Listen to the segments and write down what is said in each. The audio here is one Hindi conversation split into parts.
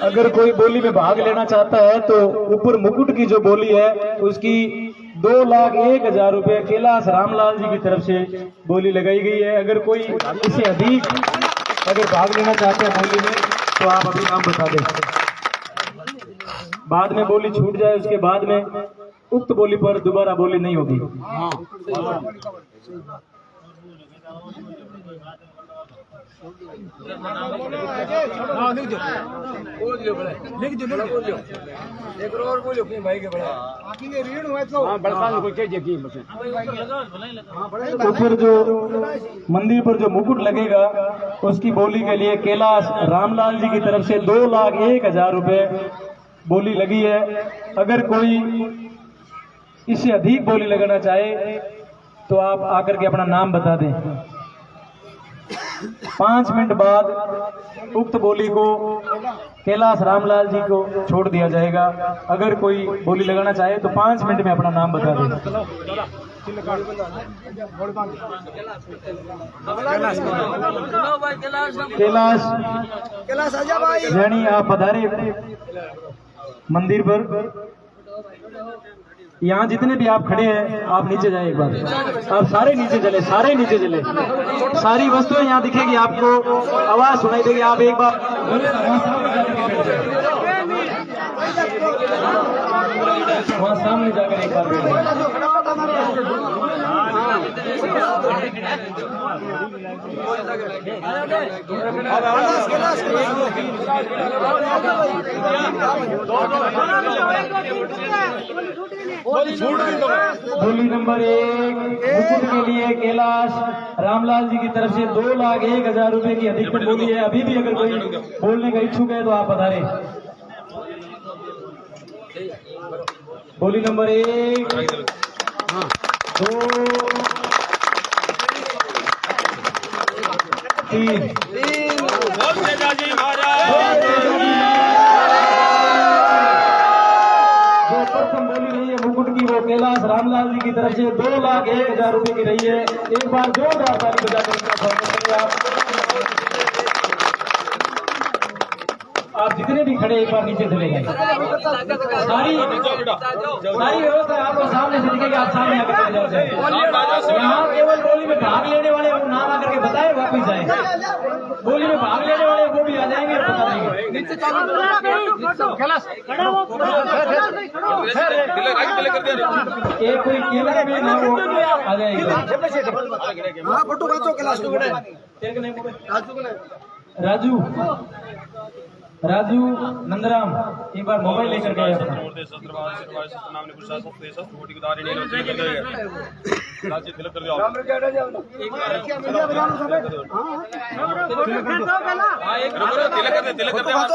अगर कोई बोली में भाग लेना चाहता है तो ऊपर मुकुट की जो बोली है उसकी 2,01,000 रुपए कैलाश रामलाल जी की तरफ से बोली लगाई गई है। अगर कोई इससे अधिक अगर भाग लेना चाहते हैं बोली में तो आप अभी नाम बता दें, बाद में बोली छूट जाए उसके बाद में उक्त बोली पर दोबारा बोली नहीं होगी। तो फिर जो मंदिर पर जो मुकुट लगेगा उसकी बोली के लिए कैलाश रामलाल जी की तरफ से 2,01,000 रुपए बोली लगी है। अगर कोई इससे अधिक बोली लगाना चाहे तो आप आकर के अपना नाम बता दें। 5 मिनट बाद उक्त बोली को कैलाश रामलाल जी को छोड़ दिया जाएगा। अगर कोई बोली लगाना चाहे तो 5 मिनट में अपना नाम बता दें। कैलाश यानी आप पधारे मंदिर पर। यहाँ जितने भी आप खड़े हैं आप नीचे जाए एक बार, आप सारे नीचे चले, सारे नीचे चले। सारी वस्तुएं यहाँ दिखेगी, आपको आवाज सुनाई देगी। आप एक बार वहाँ सामने जाकर एक बार बैठ बोली नंबर 1 मुकुट के लिए कैलाश रामलाल जी की तरफ से 2,01,000 रुपए की अधिकतम बोली है। अभी भी अगर कोई बोलने का इच्छुक है तो आप बता बोली नंबर 1 2 3 प्रथम बोली रही है मुकुट की वो कैलाश रामलाल जी की तरफ से 2,01,000 रुपए की रही है। एक बार जोरदार ताली बजाकर इनका स्वागत करें। आप जितने भी खड़े एक बार नीचे चले गए। सारी व्यवस्था आपको सामने से दिखेगी, आप सामने आकर चले जाओ। यहाँ केवल बोली में भाग लेने वाले वो नाम आकर के बताए वापिस जाए। बोली में भाग लेने वाले वो भी आ जाएंगे और बता देंगे। एक कोई कैमरा में ना वो आ जाएगा। राजू नंदराम एक बार मोबाइल लेकर गए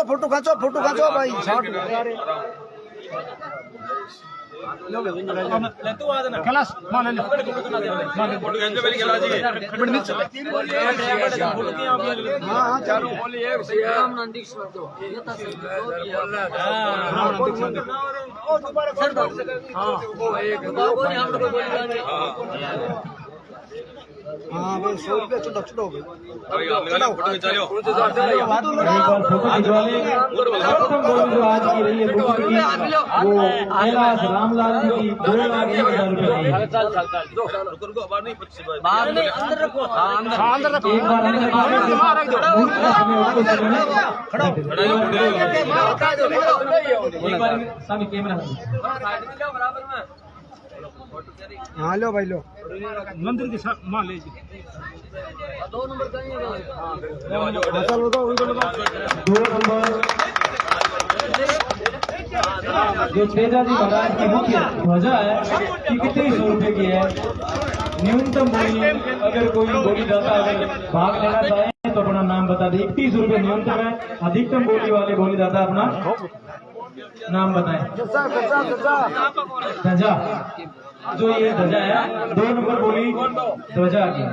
फोटो खाचो भाई। हाँ भाई 100 रुपया छुटो फोटो जो आज की रही है वो कैलाश रामलाल जी की 2,01,000 रुपए। स्वामी कैमरा हाँ लो भाई लो मंदिर के साथ मान लीजिए 2 नंबर जो तेजा जी महाराज की मुख्य ध्वजा है कि कितनी 100 रुपए की है। न्यूनतम बोली अगर कोई बोली दाता अगर भाग लेना चाहे तो अपना नाम बता दे। 31 रुपए न्यूनतम है। अधिकतम बोली वाले बोली दाता अपना नाम बताएं। ध्वजा जो ये ध्वजा है 2 नंबर बोली ध्वजा की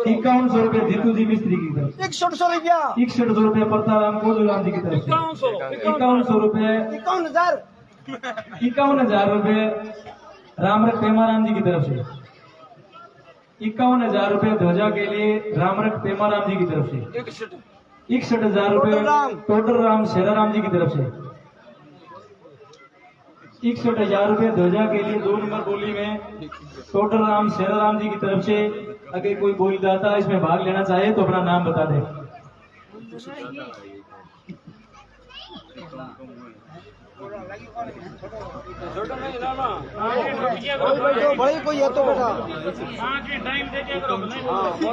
5100 रुपए जीतू जी मिस्त्री की तरफ 6100 रुपए परताराम कोजूराम जी की तरफ से 5100 रुपए 51,000 रुपए रामरख पेमाराम जी की तरफ से 51,000 रुपए ध्वजा के लिए रामरख पेमाराम जी की तरफ से। 61,000 रुपए टोडर राम शेराराम जी की तरफ से। 61,000 रुपए ध्वजा के लिए 2 नंबर बोली में टोडर राम शेराराम जी की तरफ से। अगर कोई बोलीदाता इसमें भाग लेना चाहे तो अपना नाम बता दे। भाई कोई है तो बेटा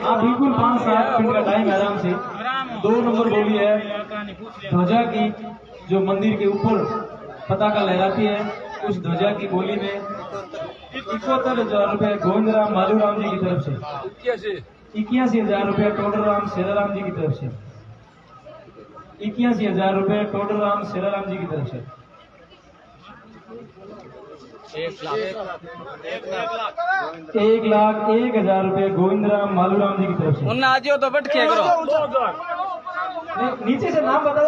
हाँ बिल्कुल 5-7 मिनट का टाइम आराम से। 2 नंबर बोली है ध्वजा की जो मंदिर के ऊपर पताका लहराती है, उस ध्वजा की बोली में 71,000 रुपए गोविंदराम मालूराम जी की तरफ से। 81,000 रुपए टोडर राम शेराराम जी की तरफ से। 81,000 रुपए टोडर राम शेराराम जी की तरफ से। 1,01,000 रुपए गोविंदराम मालूराम जी की तरफ से। उन्ना आजियो तो बैठ के करो। नीचे से नाम बता दो।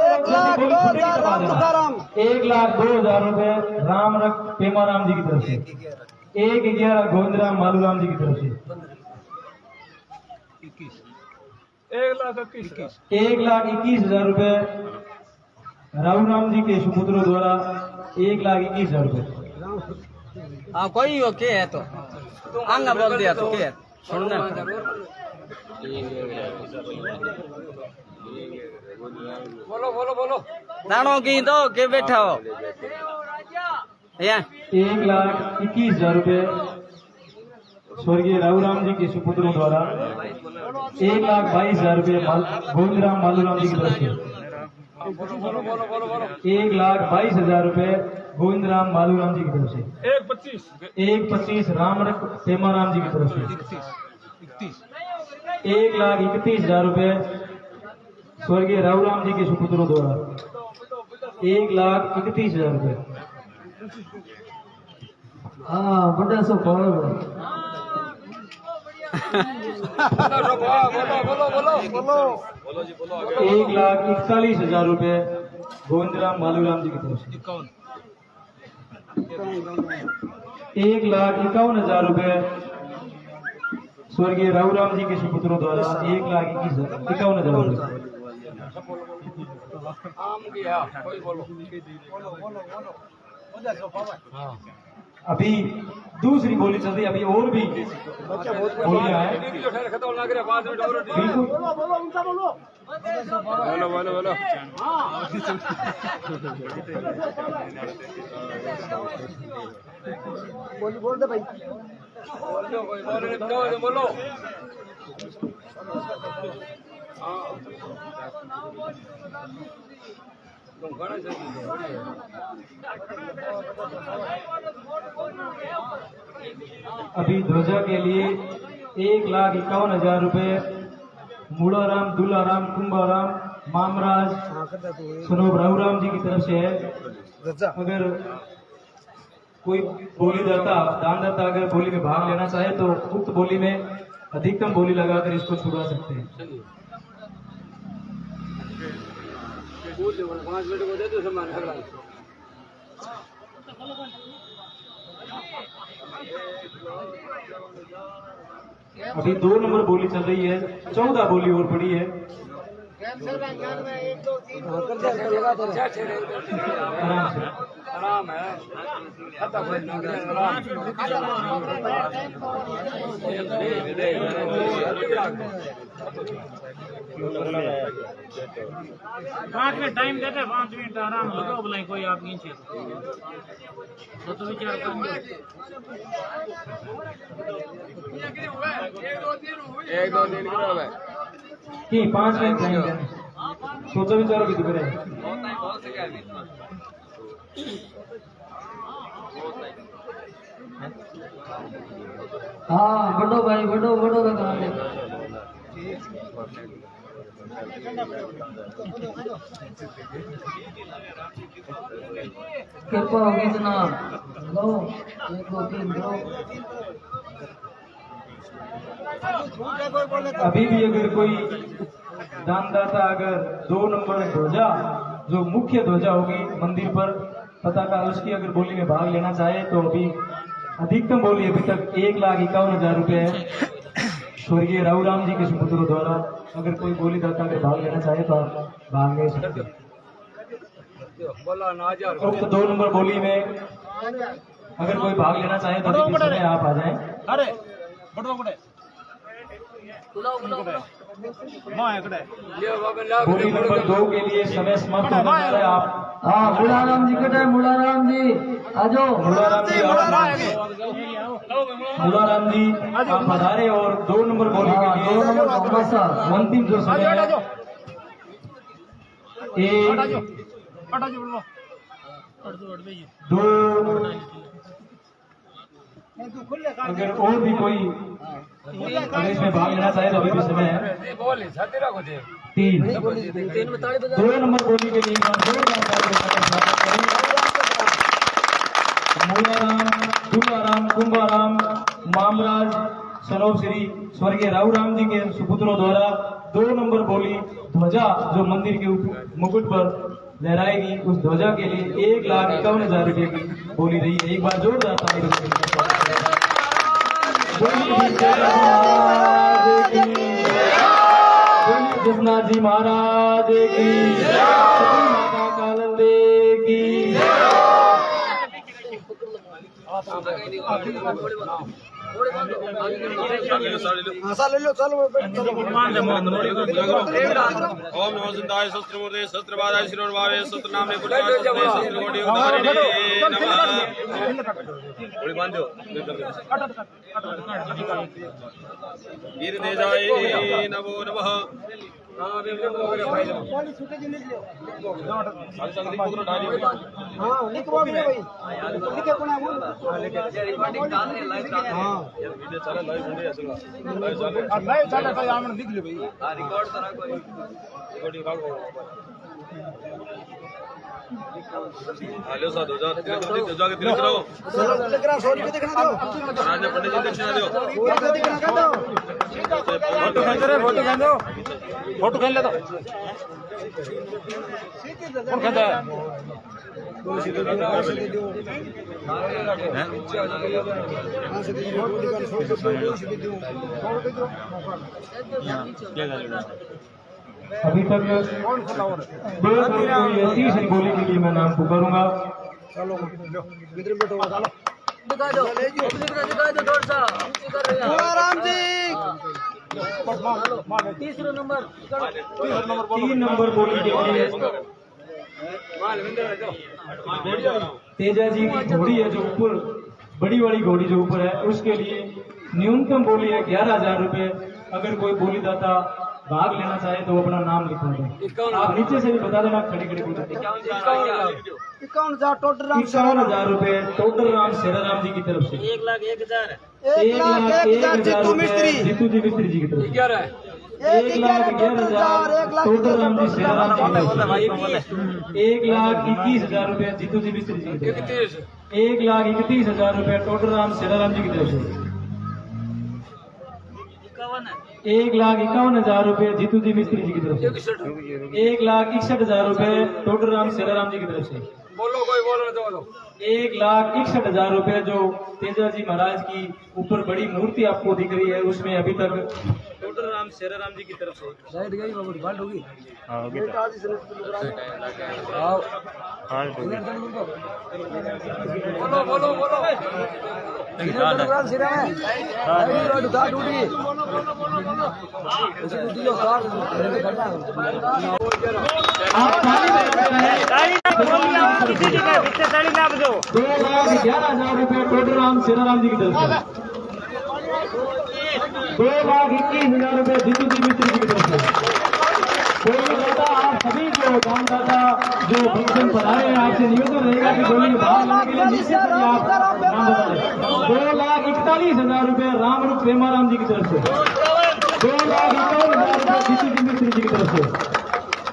1,02,000 रुपए रामरख पेमाराम जी की तरफ से। 1,11,000 गोविंदराम मालूराम जी की तरफ से। 1,21,000 रुपए राहुराम जी के सुपुत्रों द्वारा। 1,21,000 रुपए। हाँ कोई हो के है तो आंगा बोल दिया तो के सुनना। बोलो बोलो बोलो दानो की दो के बैठा हो। 1,21,000 रुपए स्वर्गीय राहुराम जी के सुपुत्रों द्वारा। 1,22,000 रुपए गोविंदराम मालूराम जी की तरफ से। 1,22,000 रुपए गोविंदराम मालूराम जी की तरफ से। 1,25,000 रामरख पेमाराम जी की तरफ से। 1,31,000 रुपए स्वर्गीय राहुराम जी के सुपुत्रों द्वारा। 1,31,000 रुपए। हाँ बड़ा सो बोलो 1,41,000 रुपए गोविंदराम मालूराम जी की तरफ से। 1,51,000 रुपए स्वर्गीय राहुराम जी के सुपुत्रों द्वारा। 1,51,000 रुपए। अभी दूसरी बोली चल रही है, अभी और भी बोलियां हैं। बिल्कुल बोलो बोल दे भाई बोलो। अभी ध्वजा के लिए 1,51,000 रुपए मूड़ाराम दुलाराम कुंभाराम मामराज सनोब राहुराम जी की तरफ से है। अगर कोई बोलीदाता दानदाता अगर बोली में भाग लेना चाहे तो उक्त बोली में अधिकतम बोली लगाकर इसको छुड़ा सकते हैं। 5 मिनट को दे दो सामान खड़ा। अभी 2 नंबर बोली चल रही है, 14 बोली और पड़ी है। आराम से आराम है पाँच मिनट टाइम देते 5 मिनट आराम लगाओ बुलाई कोई आप नीचे तो विचार करेंगे। 1-2-3 कि 5 मिनट टाइम दें, सोचो विचारो की दिख रहे। हाँ बढ़ो भाई बढ़ो बढ़ो का कृपा होगी जनाब लो 1 2 3 दो। अभी भी अगर कोई दानदाता अगर 2 नंबर ध्वजा जो मुख्य ध्वजा होगी मंदिर पर पताका उसकी अगर बोली में भाग लेना चाहे तो अभी अधिकतम बोली अभी तक 1,51,000 रुपए है। स्वर्गीय राहुराम जी के सुपुत्रों द्वारा अगर कोई बोली दाता अगर भाग लेना चाहे तो आप भाग ले सकते हैं। उक्त 2 नंबर बोली में अगर कोई भाग लेना चाहे तो अभी समय आप आ जाएं। अरे बड़ो बड़े बोली नंबर 2 के लिए समय समाप्त होने जा रहा है। आप हाँ मुलाराम जी कटे मुलाराम जी आजो मुलाराम जी आप पधारे और 2 नंबर बोली के लिए 2 नंबर अंतिम जो समय है दो अगर और भी कोई अगर इसमें भाग लेना चाहे तो अभी भी समय है। 3 2 नंबर बोली के लिए मूलाराम दुलाराम कुंभाराम मामराज सरोव श्री स्वर्गीय राहुराम जी के सुपुत्रों द्वारा 2 नंबर बोली ध्वजा जो मंदिर के मुकुट पर लहराएगी उस ध्वजा के लिए 1,51,000 रुपए की बोली रही है। एक बार जोरदार ताली जगन्नाथ जी महाराज की माता कालंदे की ले लो चलो ओम नमो सिद्धाय शस्त्रमूर्ते शस्त्रबाधाय शिरोर्भावे शस्त्रनामे पुरुषाय शस्त्रकोटि उदाहरणे नमः गोली बांध दो वीर तेजाय नमो नमः हाँ लिखो भी भाई लिखे कौन है वो हाँ लाइव चला था यार लिख लो भाई रिकॉर्ड करा कोई हेलो साधु जा तिलक जाके तिलक करो लिख रहा 100 रुपए दिखना दो राजा पंडित जी दक्षिणा दो 100 रुपए दिखना कर दो फोटो खींच रहे फोटो खींच दो फोटो खींच ले दो कौन खींचा है अभी तक तीसरी बोली के लिए मैं नाम पुकारूंगा। चलो इधर बैठो चलो दिखा दो थोड़ा सा मुलाराम जी 3 नंबर 3 नंबर बोली के लिए तेजा जी की घोड़ी है जो ऊपर बड़ी वाली घोड़ी जो ऊपर है उसके लिए न्यूनतम बोली है 11,000 रुपए। अगर कोई बोली दाता भाग लेना चाहे तो अपना नाम लिखवा दें। आप नीचे से भी बता देना खड़ी खड़ी बोली 51,000 टोटल राम 51,000 रुपए टोटल राम शेराराम जी की तरफ से 1,01,000 1,01,000 जीतू मिस्त्री जीतू जी मिस्त्री जी की तरफ से 1,11,000 टोटल राम जी शेराराम जी की तरफ से 1,21,000 रुपए जीतू जी मिस्त्री जी की तरफ से 1,31,000 रुपए टोटल राम शेराराम जी की तरफ से 1,51,000 रुपए जीतू जी मिस्त्री जी की तरफ से 1,61,000 रुपए टोटल राम शेराराम जी की तरफ से बोलो कोई बोलो तो बोलो 1,61,000 रुपए जो तेजा जी महाराज की ऊपर बड़ी मूर्ति आपको दिख रही है उसमें अभी तक टोटल राम शेराराम जी की तरफ से शायद गई बाबू बाल होगी बोलो बोलो बोलो आप 2,11,000 रुपए टोटल राम शेराराम जी की तरफ से 2,21,000 रुपए जीतू जी मिस्त्री जी की तरफ से बोली दाता आप सभी जो दानदाता जो फंक्शन पधारे हैं आपसे निवेदन रहेगा कि बोली में भाग लेने के लिए नीचे से भी आप नाम बता दें। 2,41,000 रुपए राम रूप प्रेमाराम जी की तरफ से 2,51,000 रुपए जीतू जी मिस्त्री जी की तरफ से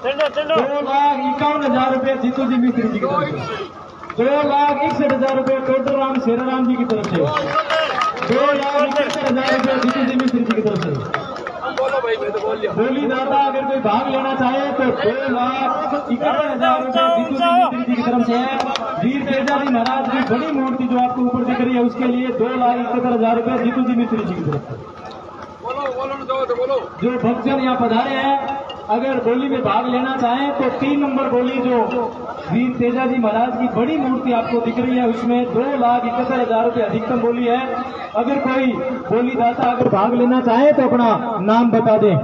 2,51,000 रुपए जीतू जी मिस्त्री जी की तरफ से 2,61,000 रुपए टोटल राम शेराराम जी की तरफ से 2,61,000 रुपए जीतू जी मिस्त्री जी की तरफ से बोली दाता अगर कोई भाग लेना चाहे तो 2,51,000 रुपए जीतू जी मिस्त्री जी की तरफ से है। वीर तेजा जी महाराज की बड़ी मूर्ति जो आपको ऊपर दिख रही है उसके लिए 2,71,000 रुपए जीतू जी मिस्त्री जी की तरफ से जो भक्तजन यहाँ पधारे हैं, अगर बोली में भाग लेना चाहें तो 3 नंबर बोली जो वीर तेजा जी महाराज की बड़ी मूर्ति आपको दिख रही है, उसमें 2,71,000 रुपये अधिकतम बोली है। अगर कोई बोली दाता अगर भाग लेना चाहे तो अपना नाम बता दें।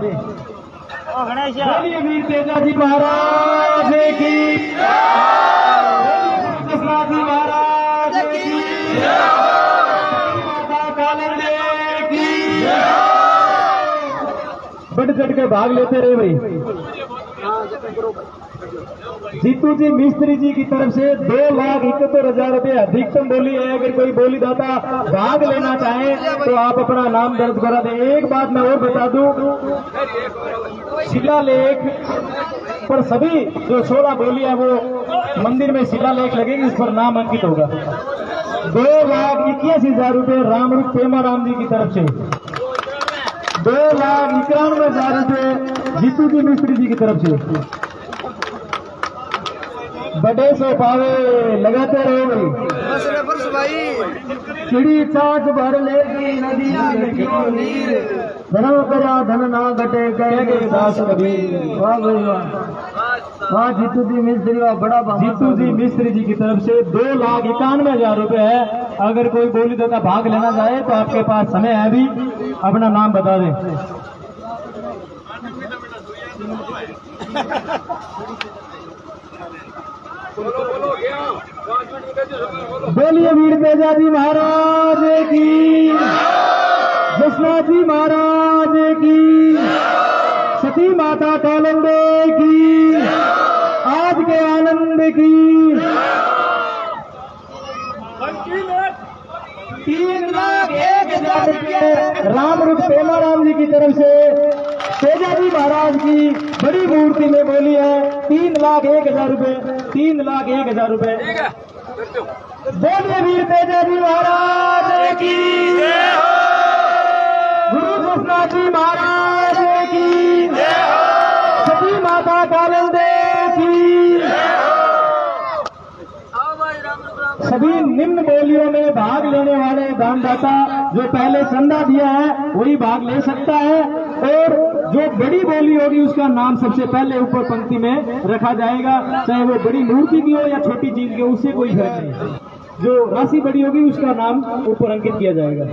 बोलिए वीर तेजा जी महाराज की, कृष्णा जी महाराज की, माता कालिंदी की। बढ़ चढ़ के भाग लेते रहे भाई। जीतू जी मिस्त्री जी की तरफ से 2,71,000 रुपये अधिकतम बोली है। अगर कोई बोली दाता भाग लेना चाहे तो आप अपना नाम दर्ज करा दें। एक बात मैं और बता दूं, शिलालेख पर सभी जो 16 बोली है वो मंदिर में शिलालेख लगेगी, इस पर नाम अंकित होगा। 2,81,000 रुपये रामरूप पेमा राम जी की तरफ से, 2,91,000 रुपये जीतू जी मिस्त्री जी की तरफ से। बड़े सो पावे लगाते रहो भाई। चिड़ी चाच भर लेगी नदियां धनो करा धन ना घटे कहेंगे दास कबीर। वाह भाई वाह, वाह जीतू जी मिस्त्री वाह, बड़ा जीतू जी मिस्त्री जी की तरफ से 2,91,000 रुपये है। अगर कोई बोली दाता भाग लेना चाहे तो आपके पास समय है अभी, अपना नाम बता दें। बोलिए वीर तेजा जी महाराज की, कृष्णा जी महाराज की, सती माता कालिंदी की, आज के आनंद की। 3,01,000 रुपये रामरूप पेमा राम जी की तरफ से तेजा जी महाराज की बड़ी मूर्ति में बोली है। 3,01,000 रुपये, 3,01,000 रुपये। बोलिए वीर तेजा जी महाराज की, गुरु कृष्णा जी महाराज की, सती माता कालिंदी की। सभी निम्न बोलियों में भाग लेने वाले दानदाता जो पहले चंदा दिया है वही भाग ले सकता है, और जो बड़ी बोली होगी उसका नाम सबसे पहले ऊपर पंक्ति में रखा जाएगा, चाहे वो बड़ी मूर्ति की हो या छोटी चीज की हो, उससे कोई फर्क नहीं। जो राशि बड़ी होगी उसका नाम ऊपर अंकित किया जाएगा।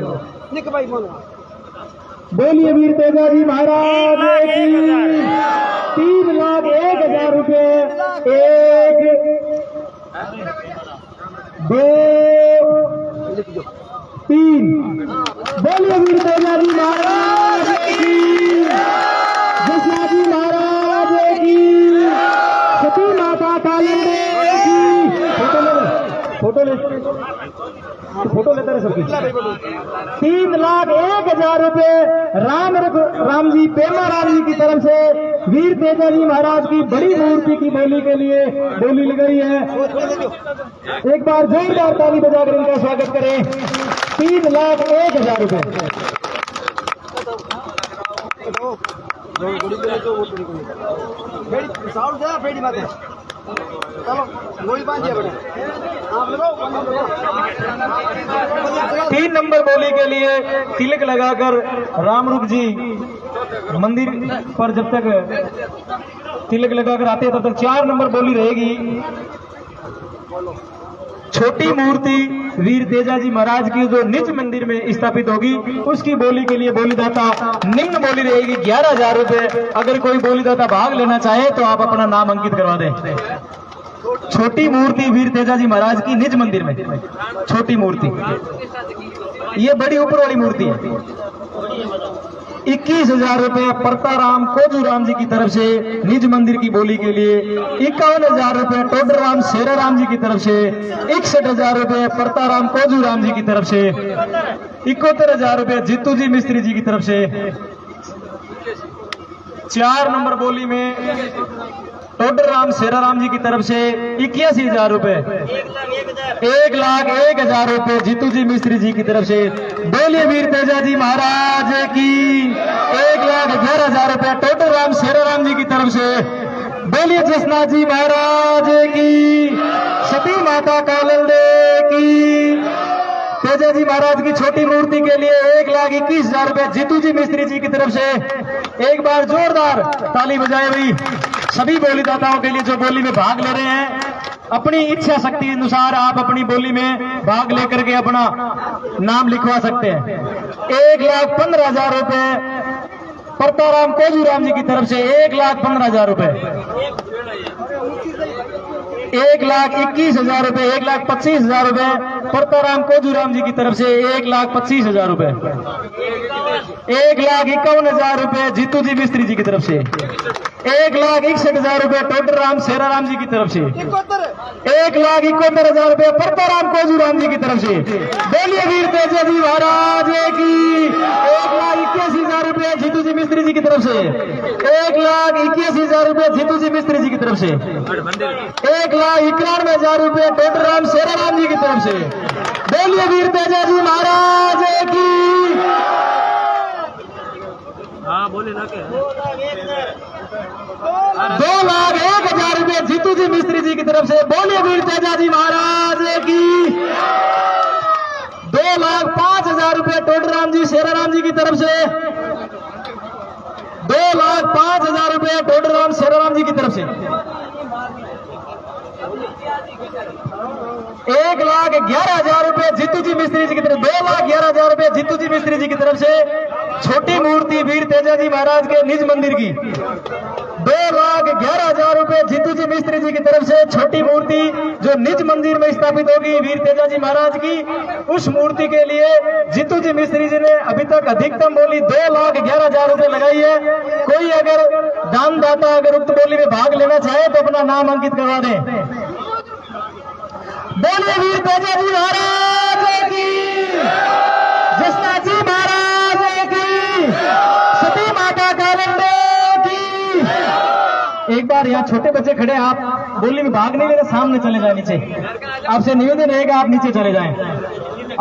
बोलिए वीर तेजा जी महाराज की। 3,01,000 रुपये, 1 2 3। बोलिए वीर तेजा जी महाराज की, कृष्णा जी महाराज की, सती माता कालिंदी की। फोटो लेते रहे सबकी। 3,01,000 रुपये राम जी पेमा राम जी की तरफ से वीर तेजा जी महाराज की बड़ी मूर्ति की बोली के लिए बोली लग रही है। एक बार जोरदार ताली बजाकर इनका स्वागत करें। 3,01,000 रुपये। तीन नंबर बोली के लिए तिलक लगाकर रामरूप जी मंदिर पर जब तक तिलक लगाकर आते हैं तब तक 4 नंबर बोली रहेगी। छोटी मूर्ति वीर तेजा जी महाराज की जो निज मंदिर में स्थापित होगी उसकी बोली के लिए बोलीदाता निम्न बोली रहेगी 11,000 रुपये। अगर कोई बोलीदाता भाग लेना चाहे तो आप अपना नाम अंकित करवा दें। छोटी मूर्ति वीर तेजा जी महाराज की निज मंदिर में, छोटी मूर्ति, ये बड़ी ऊपर वाली मूर्ति है। 21,000 रुपये परताराम कोजू राम जी की तरफ से निज मंदिर की बोली के लिए। 51,000 रुपये टोडर राम शेरा राम जी की तरफ से। 61,000 रुपये परताराम कोजू राम जी की तरफ से। 71,000 रुपये जीतू जी मिस्त्री जी की तरफ से। 4 नंबर बोली में टोडर राम शेरा राम जी की तरफ से 81,000 रुपये। 1,01,000 रुपये जीतू जी मिस्त्री जी की तरफ से। बोलिए वीर तेजा जी महाराज की। 1,11,000 रुपये टोडर राम शेरा राम जी की तरफ से। बोलिए कृष्णा जी महाराज की। सती माता कालिंदी की। तेजा जी महाराज की छोटी मूर्ति के लिए 1,21,000 रुपए जीतू जी मिस्त्री जी की तरफ से। एक बार जोरदार ताली बजाए भाई सभी बोलीदाताओं के लिए जो बोली में भाग ले रहे हैं। अपनी इच्छा शक्ति अनुसार आप अपनी बोली में भाग लेकर के अपना नाम लिखवा सकते हैं। 1,15,000 रुपए परताराम कोजूराम जी की तरफ से। 1,15,000 रुपए। 1,21,000 रुपए। 1,25,000 रुपए परताराम कोजूराम जी की तरफ से। 1,25,000 रुपए। 1,51,000 रुपए जीतू जी मिस्त्री जी की तरफ से। 1,61,000 रुपए टोडरराम सेराराम जी की तरफ से। 1,71,000 रुपए परताराम कोजूराम जी की तरफ से। बोलिए वीर तेजा जी महाराज की। 1,81,000 रुपए जीतू जी मिस्त्री जी की तरफ से। 1,81,000 रुपए जीतू जी मिस्त्री जी की तरफ से। 1,91,000 रुपए टोडरराम सेराराम जी की तरफ से। बोलिए वीर तेजा जी महाराज की। हाँ बोले ना क्या 2,01,000 रुपए जीतू जी मिस्त्री जी की तरफ से। बोलिए वीर तेजा जी महाराज की। 2,05,000 रुपए टोडरराम जी सेराराम जी की तरफ से। 2,05,000 रुपए टोडरराम सेराराम जी की तरफ से। 1,11,000 रुपए जीतू जी मिस्त्री जी की तरफ। 2,11,000 रुपए जीतू जी मिस्त्री जी की तरफ से छोटी मूर्ति वीर तेजा जी महाराज के निज मंदिर की। 2,11,000 रुपए जीतू जी मिस्त्री जी की तरफ से छोटी मूर्ति जो निज मंदिर में स्थापित होगी वीर तेजा जी महाराज की। उस मूर्ति के लिए जीतू जी मिस्त्री जी ने अभी तक अधिकतम बोली 2,11,000 रुपए लगाई है। कोई अगर दानदाता अगर उक्त बोली में भाग लेना चाहे तो अपना नाम अंकित करवा दें। बोलिए वीर तेजा जी महाराज की। जसनाथ जी महाराज की। सती माता कालंडे की। एक बार यहाँ छोटे बच्चे खड़े, आप बोली में भाग नहीं ले रहे, सामने चले जाए नीचे। आपसे निवेदन रहेगा आप नीचे चले जाएं।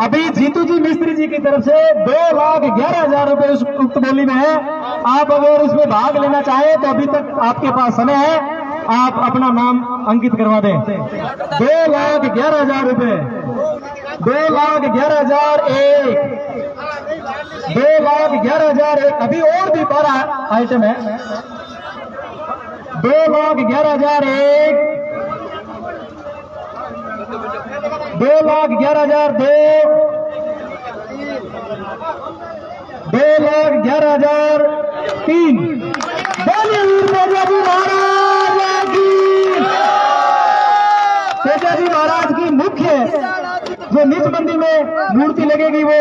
अभी जीतू जी मिस्त्री जी की तरफ से 2,11,000 रुपए उस उक्त बोली में है। आप अगर उसमें भाग लेना चाहें तो अभी तक आपके पास समय है, आप अपना नाम अंकित करवा दें। 2,11,000 रुपए। 2,11,001। 2,11,001। अभी और भी 12 आइटम है। 2,11,001। 2,11,002। 2,11,003। बोलिए वीर तेजा जी महाराज की। तेजा जी महाराज की मुख्य जो निज मंदिर में मूर्ति लगेगी वो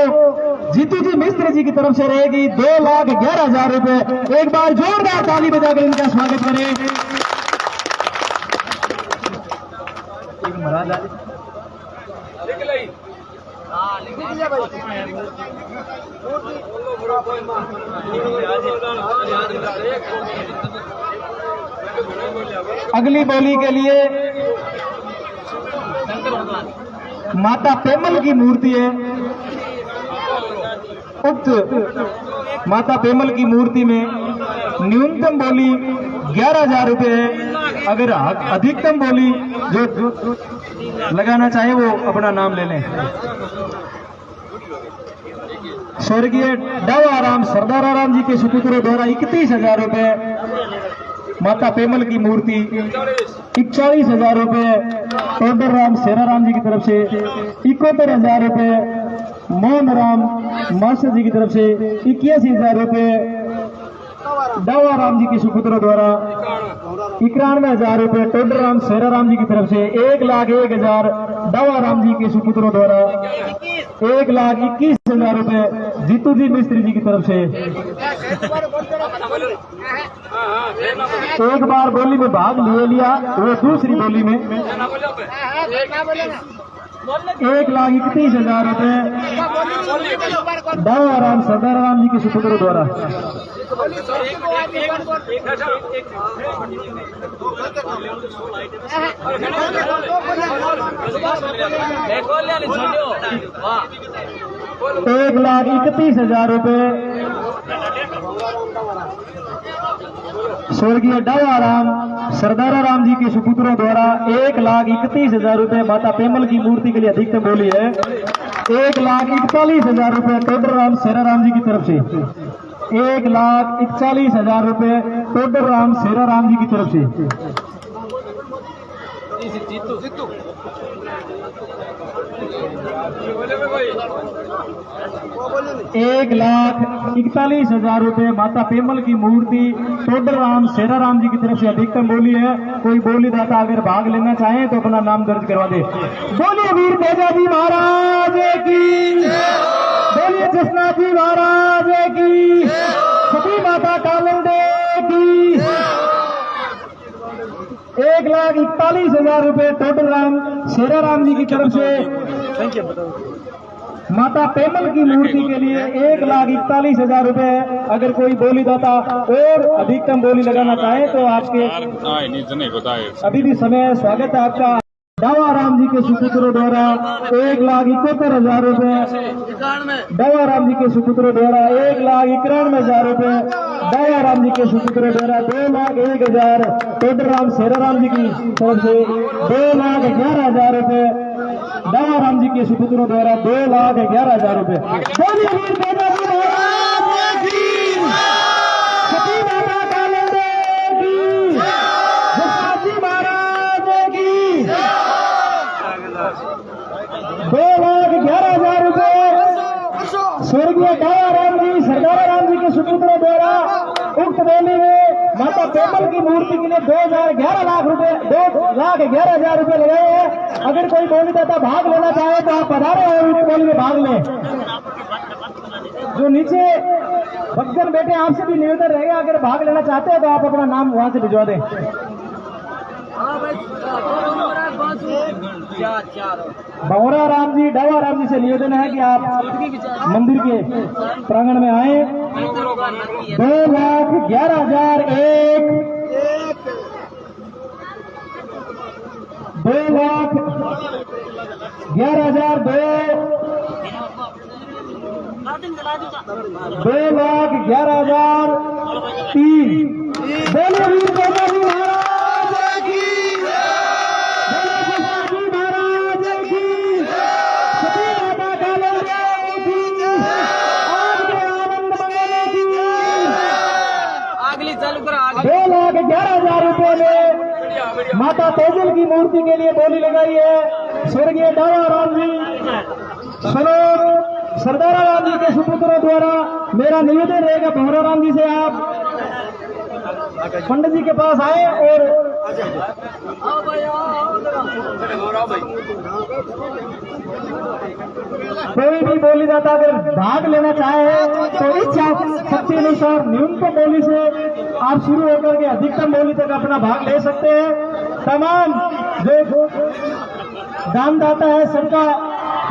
जीतू जी मिस्त्री जी की तरफ से रहेगी। 2,11,000 रुपए। एक बार जोरदार ताली बजाकर इनका स्वागत करें। महाराज अगली बोली के लिए माता पेमल की मूर्ति है। उक्त माता पेमल की मूर्ति में न्यूनतम बोली 11,000 रुपए है। अगर अधिकतम बोली जो लगाना चाहे वो अपना नाम ले लें। स्वर्गीय डावाराम सरदाराराम जी के सुपुत्रों द्वारा 31,000 रुपए। माता पेमल की मूर्ति 41,000 रुपए टोडरराम सेराराम जी की तरफ से। 71,000 रुपए मोहन राम मास्टर जी की तरफ से। 81,000 रुपए डावाराम जी के सुपुत्रों द्वारा। 91,000 रुपए टोडरराम सेराराम जी की तरफ से। 1,01,000 डावाराम जी के सुपुत्रों द्वारा। 1,21,000 रुपए जीतू जी मिस्त्री जी की तरफ से। एक बार बोली में भाग लिया वो दूसरी बोली में 1,31,000 रुपए डावाराम सरदाराम जी के सुपुत्रों द्वारा। एक 1,31,000 रुपए स्वर्गीय डावाराम सरदाराराम जी के सुपुत्रों द्वारा। 1,31,000 रुपए माता पेमल की मूर्ति के लिए अधिकतम बोली है। 1,41,000 रुपए टोडर राम सेरा राम जी की तरफ से। 1,41,000 रुपए टोडर राम सेरा राम जी की तरफ से। 1,41,000 रुपए माता पेमल की मूर्ति टोडर राम सेरा राम जी की तरफ से अधिकतम बोली है। कोई बोली दाता अगर भाग लेना चाहे तो अपना नाम दर्ज करवा दे। बोलिए वीर तेजा जी महाराज की, बोलिए जसनाथ जी महाराज की, सती माता कालंदे की। 1,41,000 रुपए टोडर राम सेरा राम जी की तरफ से माता पेमल की मूर्ति के लिए 1,41,000 रुपए। अगर कोई बोली दाता और अधिकतम बोली लगाना चाहे तो आपके अभी भी समय है। स्वागत है आपका। डावा राम जी के सुपुत्रों द्वारा 1,71,000 रुपए। डावा राम जी के सुपुत्रों द्वारा 1,91,000 रुपए। डावा राम जी के सुपुत्रों द्वारा 2,01,000 टोडर राम सेरा राम जी की तरफ से 2,11,000 रुपए। डावा राम जी के सुपुत्रों द्वारा 2,11,000 रुपए। बोलिए वीर तेजा जी महाराज की, सती माता कालंदे की, जसनाथ जी महाराज की। 2,11,000 रुपए स्वर्गीय डावा राम जी सरदार राम जी के सुपुत्रों द्वारा उक्त बोली में माता पेमल की मूर्ति के लिए 2,11 रुपए 2,11,000 रुपए लगाए हैं। अगर कोई बोली दाता भाग लेना चाहे तो आप पधारे और उक्त बोली में भाग लें। जो नीचे भक्तजन बैठे आपसे भी निवेदन रहेगा, अगर भाग लेना चाहते हैं तो आप अपना नाम वहां से भिजवा दें। भंवरा राम जी डावा राम जी से निवेदन है कि आप मंदिर के प्रांगण में आए। 2,11,000 1, 2,11,000 2, 2,11,000 3। बोलिए वीर तेजा जी महाराज की, बोलिए जसनाथ जी महाराज की, सती माता कालंदे की, आपके आनंद मंगल की। अगली चालू करो। 2,11,000 रुपए में माता तेजल की मूर्ति के लिए बोली लगाई है स्वर्गीय डावा राम जी स्वरूप सरदार राम जी के सुपुत्रों द्वारा। मेरा निवेदन रहेगा भंवरा राम जी से आप पंडित जी के पास आए और कोई भी बोली दाता अगर भाग लेना चाहे तो इच्छा शक्ति अनुसार न्यूनतम बोली से आप शुरू होकर के अधिकतम बोली तक अपना भाग ले सकते हैं। तमाम जो दानदाता है सबका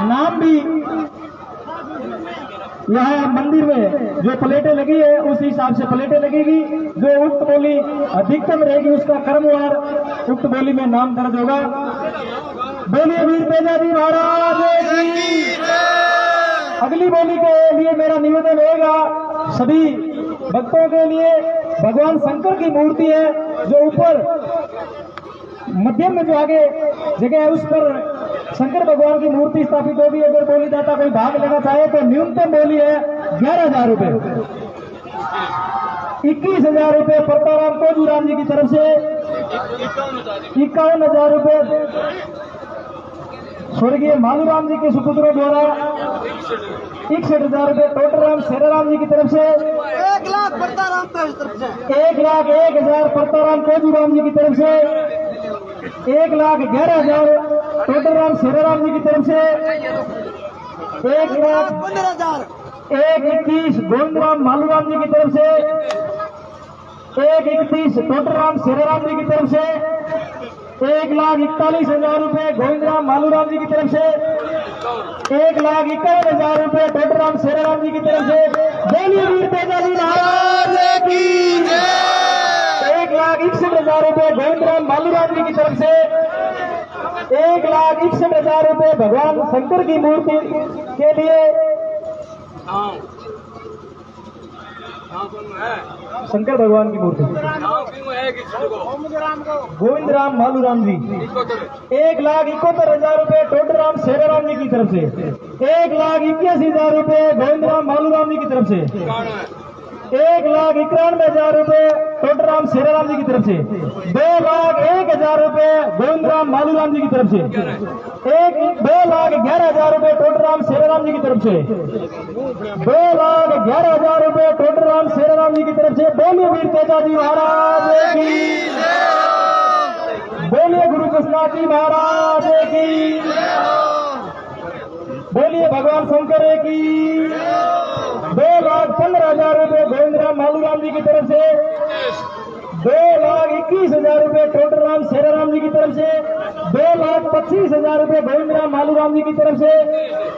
नाम भी यहाँ मंदिर में जो प्लेटें लगी है उस हिसाब से प्लेटें लगेगी। जो उक्त बोली अधिकतम रहेगी उसका क्रमवार उक्त बोली में नाम दर्ज होगा। बोलिए वीर तेजा जी महाराज की। अगली बोली के लिए मेरा निवेदन रहेगा सभी भक्तों के लिए। भगवान शंकर की मूर्ति है जो ऊपर मध्यम में जो आगे जगह है उस पर शंकर भगवान की मूर्ति स्थापित होगी। अगर बोली दाता कोई भाग लेना चाहे तो न्यूनतम बोली है 11,000 रुपए। 21,000 रुपए परताराम कोजू राम जी की तरफ से। 51,000 रुपए स्वर्गीय मालू राम जी के सुपुत्रों द्वारा। 61,000 रुपए टोडर राम सेरा राम जी की तरफ से। 1,00,000 परताराम की तरफ से। 1,01,000 परताराम कोजू राम जी की तरफ से। 1,11,000 टोडर राम सेरा राम जी की तरफ से। 1,15,000 1,21 गोविंद राम मालू राम जी की तरफ से। 1,31 टोडर राम सेरा राम जी की तरफ से। 1,41,000 रुपए गोविंद राम मालू राम जी की तरफ से। 1,51,000 रुपए टोडर राम सेरा राम जी की तरफ से। बोलिए वीर तेजा जी महाराज की। 1,61,000 रुपए गोविंद राम मालू राम जी की तरफ से। 1,61,000 रुपए भगवान शंकर की मूर्ति के लिए। शंकर भगवान की मूर्ति गोविंद राम मालू राम जी। 1,71,000 रुपए टोडर राम सेरा राम जी की तरफ से। 1,81,000 रुपए गोविंदराम मालूराम जी की तरफ से। 1,91,000 रुपए टोटराम शेराराम जी की तरफ से। 2,01,000 रुपए गोविंदराम मालूराम जी की तरफ से। 2,11,000 रुपए टोटराम शेराराम जी की तरफ से। 2,11,000 रुपए टोटराम शेराराम जी की तरफ से। बोलिए वीर तेजा जी महाराज की, बोलिए गुरु कृष्णा जी महाराज की, बोलिए भगवान शंकर की। 2,15,000 रुपए गोविंदराम मालूराम जी की तरफ से। 2,21,000 रुपए टोटराम शेराराम जी की तरफ से। 2,25,000 रुपए गोविंदराम मालूराम जी की तरफ से।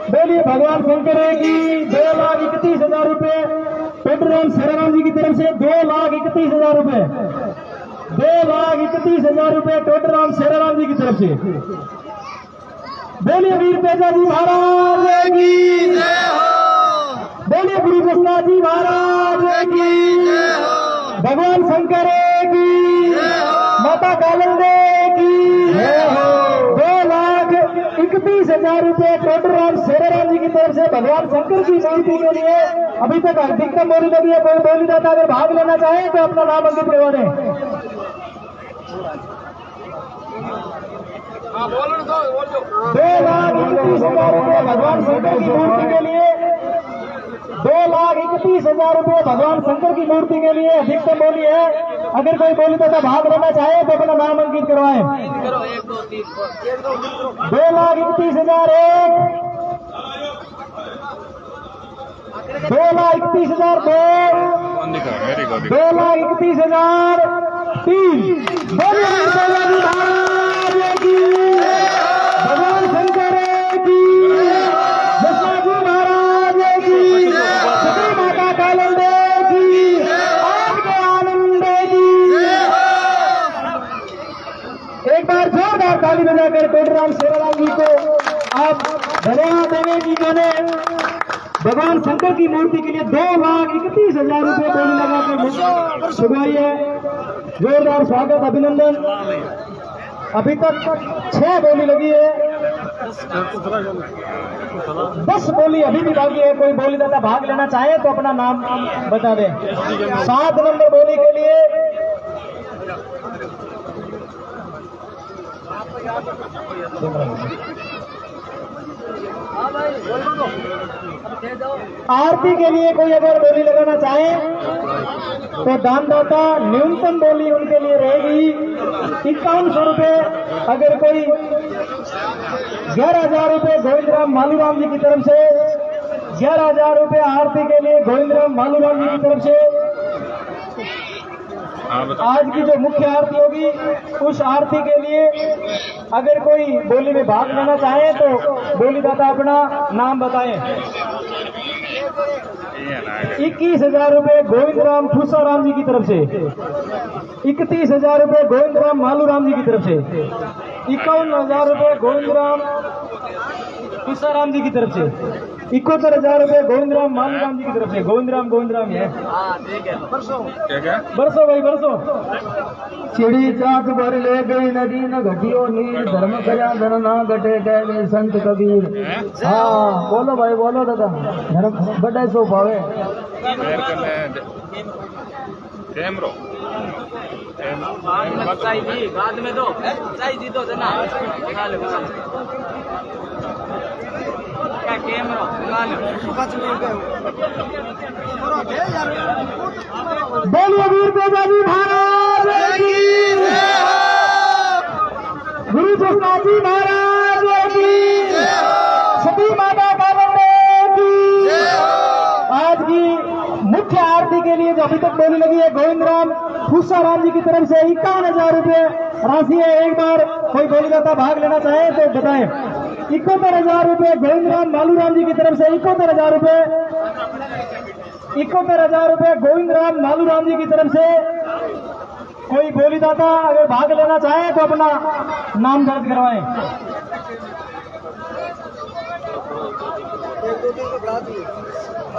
बोलिए भगवान शंकर की। 2,31,000 रुपए टोटराम शेराराम जी की तरफ से। 2,31,000 रुपए 2,31,000 रुपए टोटराम शेराराम जी की तरफ से। बोलिए वीर तेजा जी महाराज की, बोलिए गुरु कृष्णा जी महाराज की, भगवान शंकर की, माता कालंदे की। 2,31,000 रुपए टोटराम शेराराम जी की तरफ से भगवान शंकर की मूर्ति के लिए अभी तक अधिकतम बोली लगी है। कोई बोली दाता अगर भाग लेना चाहे तो अपना नाम अंकित करवा दें। 2,31,000 रुपए भगवान शंकर की मूर्ति के लिए। 2,31,000 रुपए भगवान शंकर की मूर्ति के लिए अधिकतम बोली है। अगर कोई बोली दाता भाग लेना चाहे तो अपना नाम अंकित करवाएं। 2,31,000 1, 2,31,000 2, 2,31,000 3। भगवान शंकर की, कृष्णा जी महाराज की, सती माता कालंदे की, आपके आनंद की। एक बार जोरदार ताली बजाकर टोटराम शेराराम जी को आप धन्यवाद देने की जाने। भगवान शंकर की मूर्ति के लिए 2,31,000 रुपए बोली लगाकर शुभाई है। जोरदार स्वागत, अभिनंदन। अभी तक 6 बोली लगी है, 10 बोली अभी भी बाकी है। कोई बोली दाता भाग लेना चाहे तो अपना नाम बता दें। 7 नंबर बोली के लिए आरती के लिए कोई अगर बोली लगाना चाहे तो दानदाता न्यूनतम बोली उनके लिए रहेगी 5100 रुपए। अगर कोई 11,000 रुपए गोविंदराम मालूराम जी की तरफ से, 11,000 रुपए आरती के लिए गोविंदराम मालूराम जी की तरफ से। आज की जो मुख्य आरती होगी उस आरती के लिए अगर कोई बोली में भाग लेना चाहे तो बोली दाता अपना नाम बताएं। 21,000 रुपए गोविंदराम फूसाराम जी की तरफ से। 31,000 रुपए गोविंदराम मालूराम जी की तरफ से। 51,000 रुपए गोविंदराम फूसाराम जी की तरफ से। 71,000 रुपए गोविंदराम मालूराम जी की तरफ से। गोविंदराम है। बरसो भाई बरसो। चिड़ी चाक भर ले गई नदी न घटियो नीर, धर्म कया धन ना घटे गए संत कबीर। हाँ बोलो भाई बोलो दादा, धर्म बड़े सो भावे। बाद में दो चाहिए दो देना। बोलिए वीर तेजा जी महाराज की, गुरु कृष्णा जी महाराज की, सती माता कालंदे की। आज की मुख्य आरती के लिए जो अभी तक बोली लगी है गोविंदराम फूसाराम जी की तरफ से 51,000 रुपए राशि है। एक बार कोई बोली दाता भाग लेना चाहे तो बताएं। 71,000 रुपए गोविंदराम मालूराम जी की तरफ से। 71,000 रुपए 71,000 रुपए गोविंदराम मालूराम जी की तरफ से। कोई बोली दाता अगर भाग लेना चाहे तो अपना नाम दर्ज करवाएं।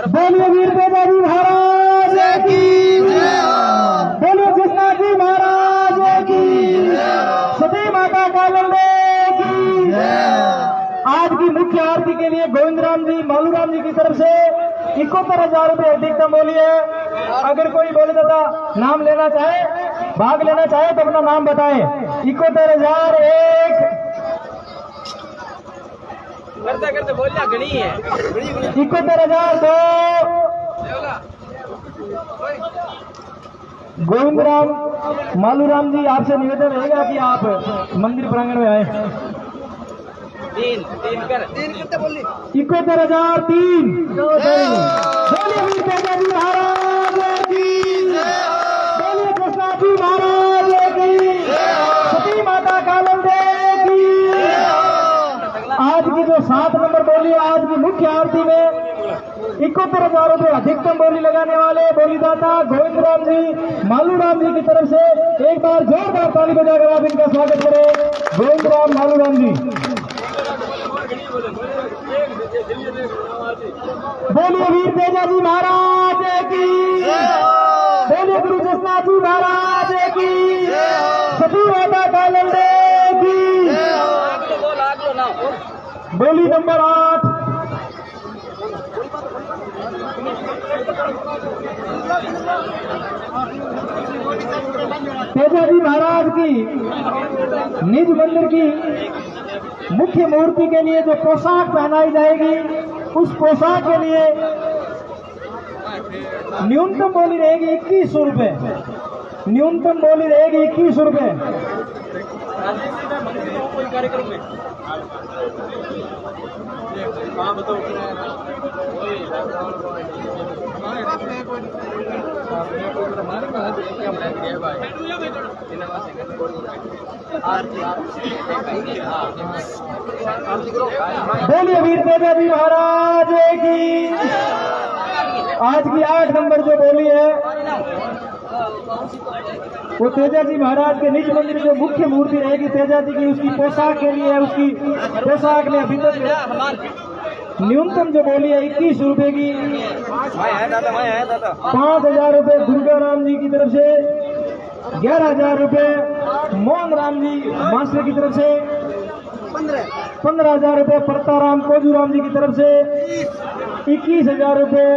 बोलिए वीर तेजा जी महाराज की, बोलिए कृष्णा जी महाराज की, सती माता कालंदे की। आज की मुख्य आरती के लिए गोविंदराम 71,000 रुपये अधिकतम बोली है। अगर कोई बोले दादा नाम लेना चाहे, भाग लेना चाहे तो अपना नाम बताए। 71,001 करते करते बोलिया घनी है। 71,002 गोविंद राम मालूराम जी, आपसे निवेदन रहेगा कि आप मंदिर प्रांगण में आए। 71,003 बोलिए वीर तेजा जी महाराज की, बोलिए कृष्णा जी महाराज की, सती माता कालंदे की। आज की जो 7 नंबर बोली, आज की मुख्य आरती में 71,000 रुपये अधिकतम बोली लगाने वाले बोलीदाता गोविंद राम जी मालूराम जी की तरफ से एक बार जोरदार ताली बजाकर आप इनका स्वागत करें। गोविंद राम मालूराम जी, बोलिए वीर तेजा जी महाराज की, बोलिए गुरु जसनाथ जी महाराज की, सती माता कालंदे की। बोली नंबर 8 तेजा जी महाराज की निज मंदिर की मुख्य मूर्ति के लिए जो पोशाक पहनाई जाएगी, उस पोशाक के लिए न्यूनतम बोली रहेगी 2100 रुपये। न्यूनतम बोली रहेगी 2100 रुपये। बोलिए वीर तेजा जी महाराज की। आज की 8 नंबर जो बोली है वो तेजा जी महाराज के निज मंदिर जो मुख्य मूर्ति रहेगी तेजा जी की, उसकी पोशाक के लिए, उसकी पोशाक में अभी तक न्यूनतम जो बोली है 21 रुपए की। 5,000 रुपये दुर्गा राम जी की तरफ से, 11,000 रुपये मोहन राम जी मास्टर की तरफ से, 15,000 रुपये परताराम कोजू राम जी की तरफ से, 21,000 रुपये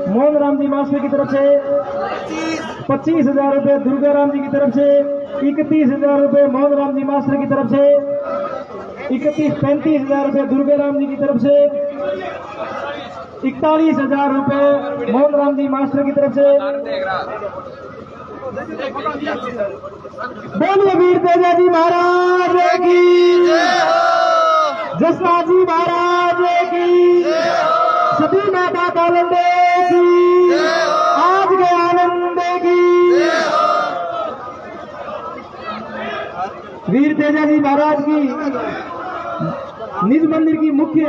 मोहन राम जी मास्टर की तरफ से, 25,000 रुपये दुर्गा राम जी की तरफ से, 31,000 रुपये मोहन राम जी मास्टर की तरफ से, 35,000 रुपये दुर्गा राम जी की तरफ से, 41,000 रुपये मोहन राम जी मास्टर की तरफ से। बोलिए वीर तेजा जी महाराज की, जसनाथ जी महाराज की, सती माता कालंदे की, आज के आनंद की। वीर तेजा जी महाराज की निज मंदिर की मुख्य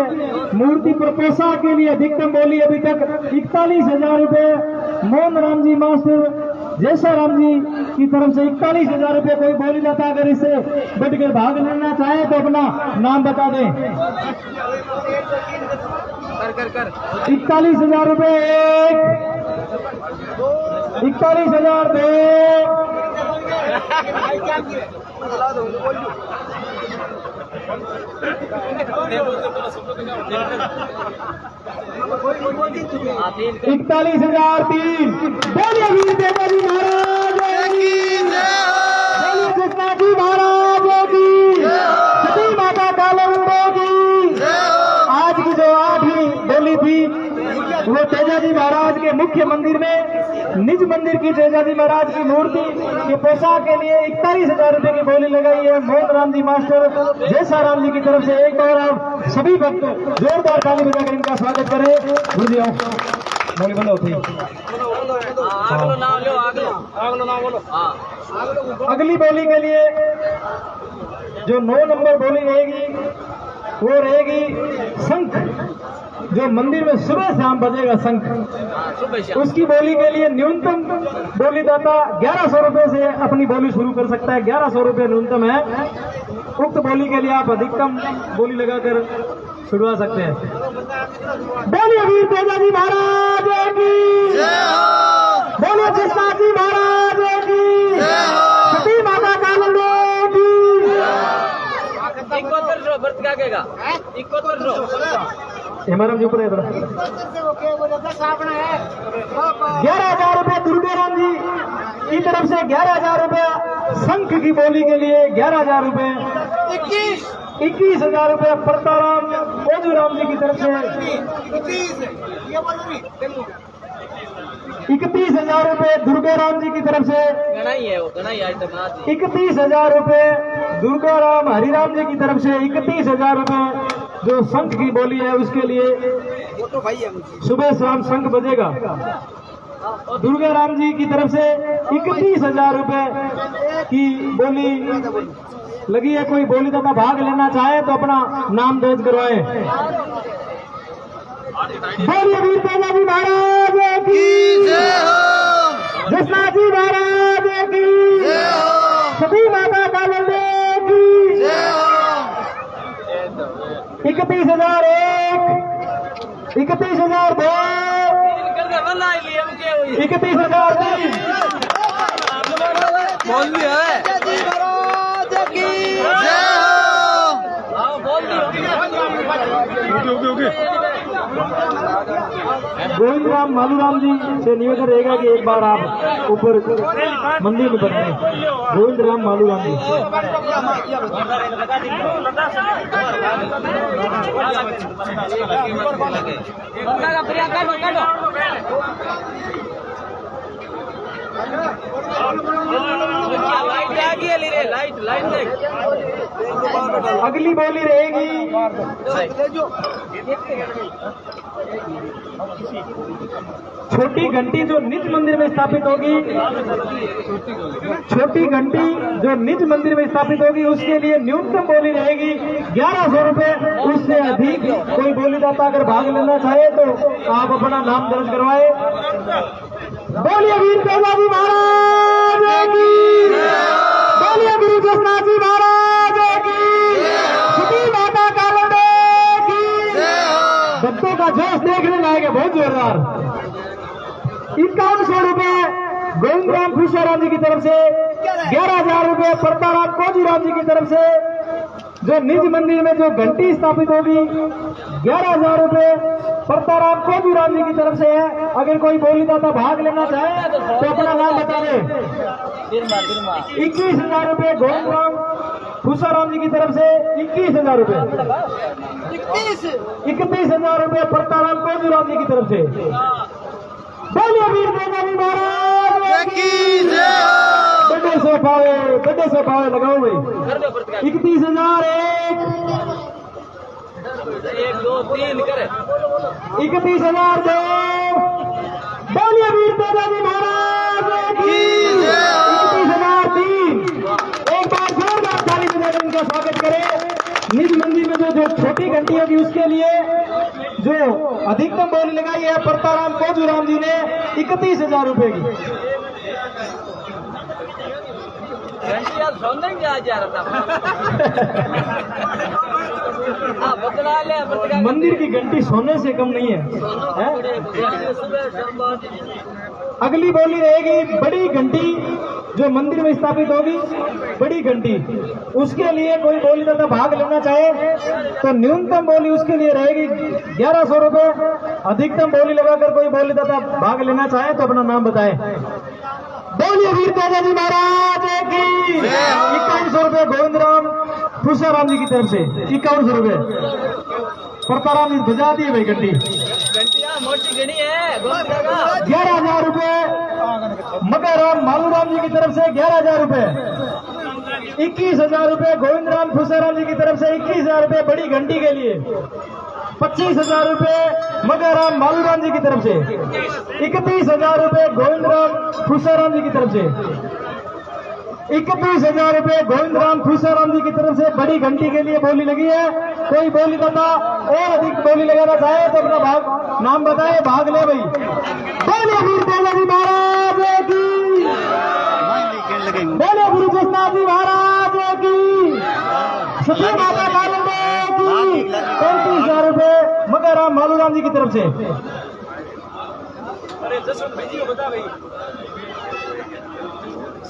मूर्ति पर पोशाक के लिए अधिकतम बोली अभी तक 41,000 रुपये मोहन राम जी मास्टर जैसा राम जी की तरफ से 41,000 रुपये कोई बोली जाता है। अगर इससे बढ़ कर भाग लेना चाहे तो अपना नाम बता दें। 41,000 रुपये 1, 41,000 2, 41,003। बोलिए वीर तेजा जी महाराज की, बोलिए कृष्णा जी महाराज की, सती माता कालंदे की। आज की जो 8वीं बोली थी वो तेजा जी महाराज के मुख्य मंदिर में निज मंदिर की तेजा जी महाराज की मूर्ति के पोशाक के लिए 41,000 रुपये की बोली लगाई है मोहन राम जी मास्टर जैसा राम जी की तरफ से। एक बार आप सभी भक्त जोरदार ताली बजाकर इनका स्वागत करें। गुरु जी आओ, बोली बंद होती है। अगली बोली के लिए जो 9 नंबर बोली रहेगी वो रहेगी शंख, जो मंदिर में सुबह शाम बजेगा शंख। उसकी बोली के लिए न्यूनतम बोलीदाता 1,100 रुपये से अपनी बोली शुरू कर सकता है। 1,100 रुपये न्यूनतम है। उक्त बोली के लिए आप अधिकतम बोली लगाकर शुरुआ सकते हैं। बोलिए वीर तेजा जी महाराज की, बोलिए जसनाथ जी महाराज की, सती माता कालंदे की। 71 व्रत क्या कहेगा? 71 हेमाराम जी ऊपर है थोड़ा। 11,000 रुपए दुर्गा राम जी की तरफ से, 11,000 रुपया शंख की बोली के लिए, 11,000 रुपए, 21,000 रुपए परताराम कोजू राम जी की तरफ से, 31,000 रुपए दुर्गा राम जी की तरफ से, गणा ही है वो, गणा ही आइटम आज 31,000 रुपए दुर्गा राम हरिराम जी की तरफ से, 31,000 रुपए जो शंख की बोली है उसके लिए सुबह शाम शंख बजेगा। दुर्गा राम जी की तरफ से 31,000 रुपए की बोली लगी है। कोई बोली दाता भाग लेना चाहे तो अपना नाम दर्ज करवाए। बोलिए वीर तेजाजी महाराज की जय हो, जसनाथ जी महाराज की जय हो, सती माता कालंदे की जय हो। 31,001, 31,002, 31,003। बोल भी है गोविंद राम मालूराम जी से निवेदन रहेगा कि एक बार आप ऊपर मंदिर में बनते हैं। गोविंद राम मालूराम जी। लाइट लाइट अगली बोली रहेगी छोटी घंटी जो निज मंदिर में स्थापित होगी। छोटी घंटी जो निज मंदिर में स्थापित होगी उसके लिए न्यूनतम बोली रहेगी 1100 रुपए। उससे अधिक कोई बोलीदाता अगर भाग लेना चाहे तो आप अपना नाम दर्ज करवाए। बोलिए वीर तेजाजी महाराज की, बोलिए गुरु जसनाथ जी महाराज की, सती माता कालंदे की। बच्चों का जोश देखने लायक है, बहुत जोरदार। 5100 रुपए गोविंद राम खुशाराम जी की तरफ से, 11,000 रुपए परताराम कोजू राम जी की तरफ से जो निज मंदिर में जो घंटी स्थापित होगी, 11,000 रुपए परताराम कोजू राम जी की तरफ से है। अगर कोई बोलीदाता भाग लेना चाहे तो अपना नाम बता दें। 21,000 रुपए गोविंद राम खुशाराम जी की तरफ से, 21,000 रुपए, 31,000 रुपए परताराम कोजू राम जी की तरफ से। बोलिए वीर तेजाजी महाराज की जय हो। बड़े से पावे लगाओ भाई। 31,001, 1 2 3 करे 31,002। बोलिए वीर तेजाजी महाराज की जय हो। 31,003। एक बार जोरदार ताली बजाकर इनका स्वागत करें। निज मंदिर में जो छोटी घंटी होगी उसके लिए जो अधिकतम बोली लगाई है परताराम कोजू राम जी ने 31,000 रुपए की। घंटी यार सोने में आ जा रहा था। बदला ले मंदिर की घंटी सोने से कम नहीं है, अगली बोली रहेगी बड़ी घंटी जो मंदिर में स्थापित होगी। बड़ी घंटी उसके लिए कोई बोलीदाता भाग लेना चाहे तो न्यूनतम बोली उसके लिए रहेगी 1100 रुपए। अधिकतम बोली लगाकर कोई बोलीदाता भाग लेना चाहे तो अपना नाम बताएं। बोलिए वीर तेजाजी महाराज की। 5100 रुपए गोविंद राम खुशाराम जी की तरफ से, 5100 रुपए परताराम जी बजा दिए भाई घंटी। मोटी घड़ी है 11,000 रुपए मकाराम मालूराम जी की तरफ से, 11,000 रुपए। 21,000 रुपए गोविंद राम खुशाराम जी की तरफ से, 21,000 रुपए बड़ी घंटी के लिए। 25,000 रुपए मकाराम मालूराम जी की तरफ से, 31,000 रुपए गोविंद राम खुशाराम जी की तरफ से, 31,000 रुपए गोविंद राम खुशाराम जी की तरफ से बड़ी घंटी के लिए बोली लगी है। कोई बोली दाता और अधिक बोली लगाना चाहे तो अपना नाम बताए, भाग ले भाई। बोलिए वीर तेजाजी महाराज की, बोलिए गुरु जसनाथ जी महाराज की, सती माता कालंदे की। 35,000 रुपए मकाराम मालूराम जी की तरफ से।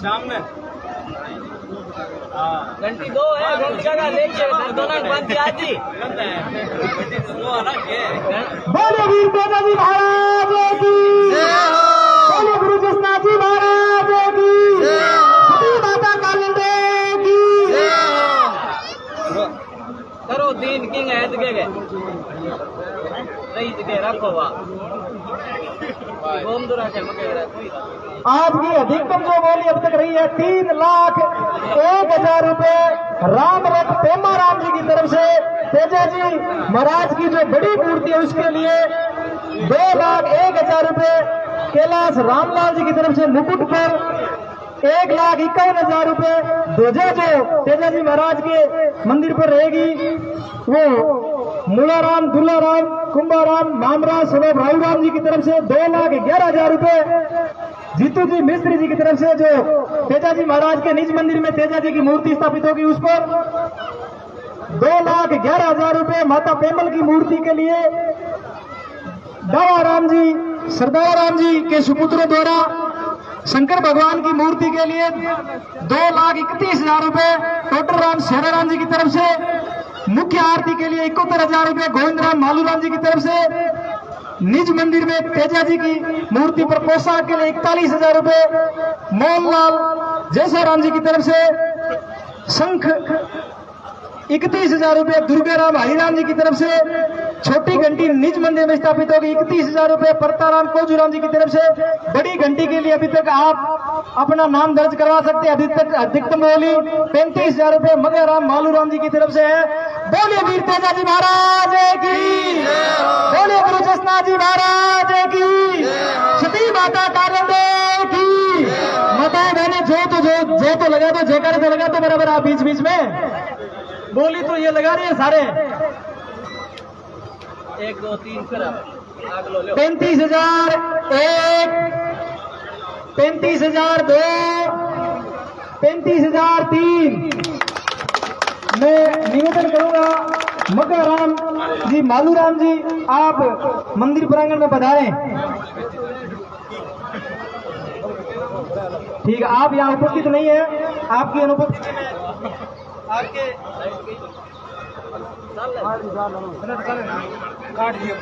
शाम में घंटी 2 है, घंटी का लेके दोनों बंद आज ही बोले वीर तेजाजी महाराज की, बोले गुरु कृष्णा जी महाराज की, सती माता कालिंदी की। करो दीन किंग है जगह रही जगह रखो वाह गोमदुरा के मगे कोई आज की अधिकतम जो बोली अब तक रही है 3,01,000 रुपए राम रथ पेमा राम जी की तरफ से। तेजा जी महाराज की जो बड़ी मूर्ति है उसके लिए 2,01,000 रुपए। कैलाश रामलाल जी की तरफ से मुकुट पर 1,51,000 रुपए। ध्वजा जो तेजा जी महाराज के मंदिर पर रहेगी वो मूलाराम, दुल्लाराम, कुंभाराम, मामराज, स्वरूप राहुराम जी की तरफ से 2,11,000 रुपए। जीतू जी मिस्त्री जी की तरफ से जो तेजा जी महाराज के निज मंदिर में तेजा जी की मूर्ति स्थापित होगी उस पर 2,11,000 रुपए। माता पेमल की मूर्ति के लिए दावाराम जी, सरदार राम जी के सुपुत्रों द्वारा शंकर भगवान की मूर्ति के लिए 2,31,000 रुपए। टोटर राम शेराराम जी की तरफ से मुख्य आरती के लिए 71,000 रुपए। गोविंद राम मालूराम जी की तरफ से निज मंदिर में तेजा जी की मूर्ति पर पोशाक के लिए 41,000 रुपए। मोहनलाल जयसाराम जी की तरफ से शंख 31,000 रुपए। दुर्गाराम हरिराम जी की तरफ से छोटी घंटी निज मंदिर में स्थापित होगी 31,000 रुपए। परताराम कोजूराम जी की तरफ से बड़ी घंटी के लिए अभी तक आप अपना नाम दर्ज करवा सकते हैं। अभी तक अधिकतम बोली 35,000 रुपए मगराम मालूराम जी की तरफ से है। बोलिए वीर तेजा जी महाराज की, बोलिए गुरु कृष्णा जी महाराज की, सती माता कालिंदी की। माता मैंने जो तो लगा दो, जयकारे तो लगा दो बराबर आप बीच बीच में। बोली तो ये लगा रही है सारे। 1 2 3 फिर आग लो 35,000 1, 35,000 2, 35,000 3। मैं निवेदन करूंगा मगराम जी, मालूराम जी आप मंदिर प्रांगण में पधारें। ठीक है, आप यहाँ उपस्थित नहीं है, आपकी अनुपस्थिति में आपके काट दिए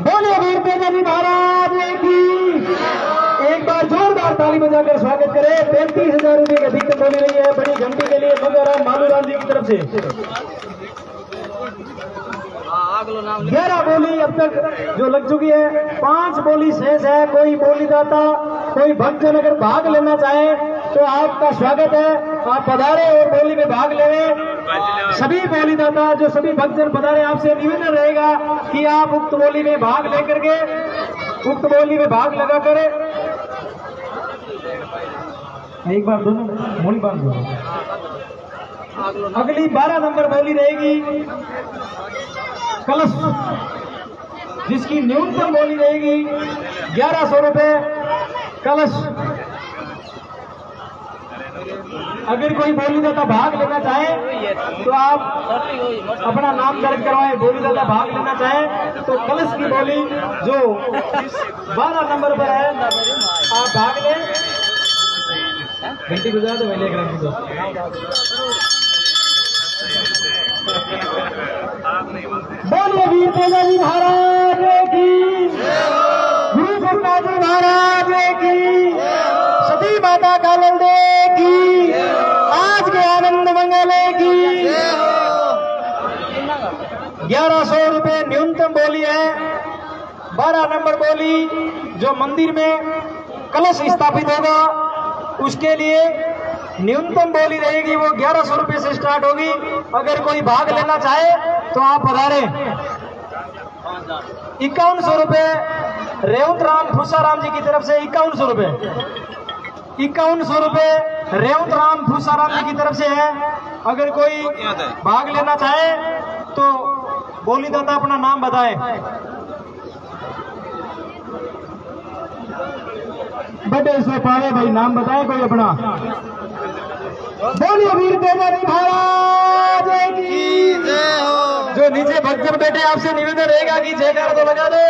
बोलिए वीर तेजा जी महाराज की। एक बार जोरदार ताली बजाकर स्वागत करें। 35,000 रुपए की अधिकतम बोली रही है बड़ी घंटी के लिए मगराम मालूराम जी की तरफ से। 11 बोली अब तक जो लग चुकी है, 5 बोली शेष है। कोई बोलीदाता, कोई भक्तजन अगर भाग लेना चाहे तो आपका स्वागत है, आप पधारे और बोली में भाग लेवे। सभी बोलीदाता जो सभी भक्तजन पधारे, आपसे निवेदन रहेगा कि आप उक्त बोली में भाग लेकर के उक्त बोली में भाग लगा करे। एक बार दोनों बोली बांध दो। अगली 12 नंबर बोली रहेगी कलश, जिसकी न्यूनतम बोली रहेगी 1,100 रुपए कलश। अगर कोई बोलीदाता भाग लेना चाहे तो आप अपना नाम दर्ज करवाएं। बोलीदाता भाग लेना चाहे तो कलश की बोली जो 12 नंबर पर है आप भाग लें। घंटी गुजार दो, मैं बोलिए वीर तेजा जी महाराज की, गुरु कृष्णा जी महाराज की, सती माता कालिंदी की, आज के आनंद मंगले की। 1,100 रुपए न्यूनतम बोली है। 12 नंबर बोली जो मंदिर में कलश स्थापित होगा उसके लिए न्यूनतम बोली रहेगी वो 1,100 रुपए से स्टार्ट होगी। अगर कोई भाग लेना चाहे तो आप पधारें। 5100 रुपए रेवत राम फूसाराम जी की तरफ से 5100 रुपए 5100 रुपए रेवत राम फूसाराम जी की तरफ से है। अगर कोई भाग लेना चाहे तो बोलीदाता अपना नाम बताए। बड़े से पावे भाई, नाम बताए कोई अपना। बोलिए वीर तेजाजी महाराज की जय हो। जो नीचे भक्तजन बैठे आपसे निवेदन रहेगा कि जयकारा तो लगा दो।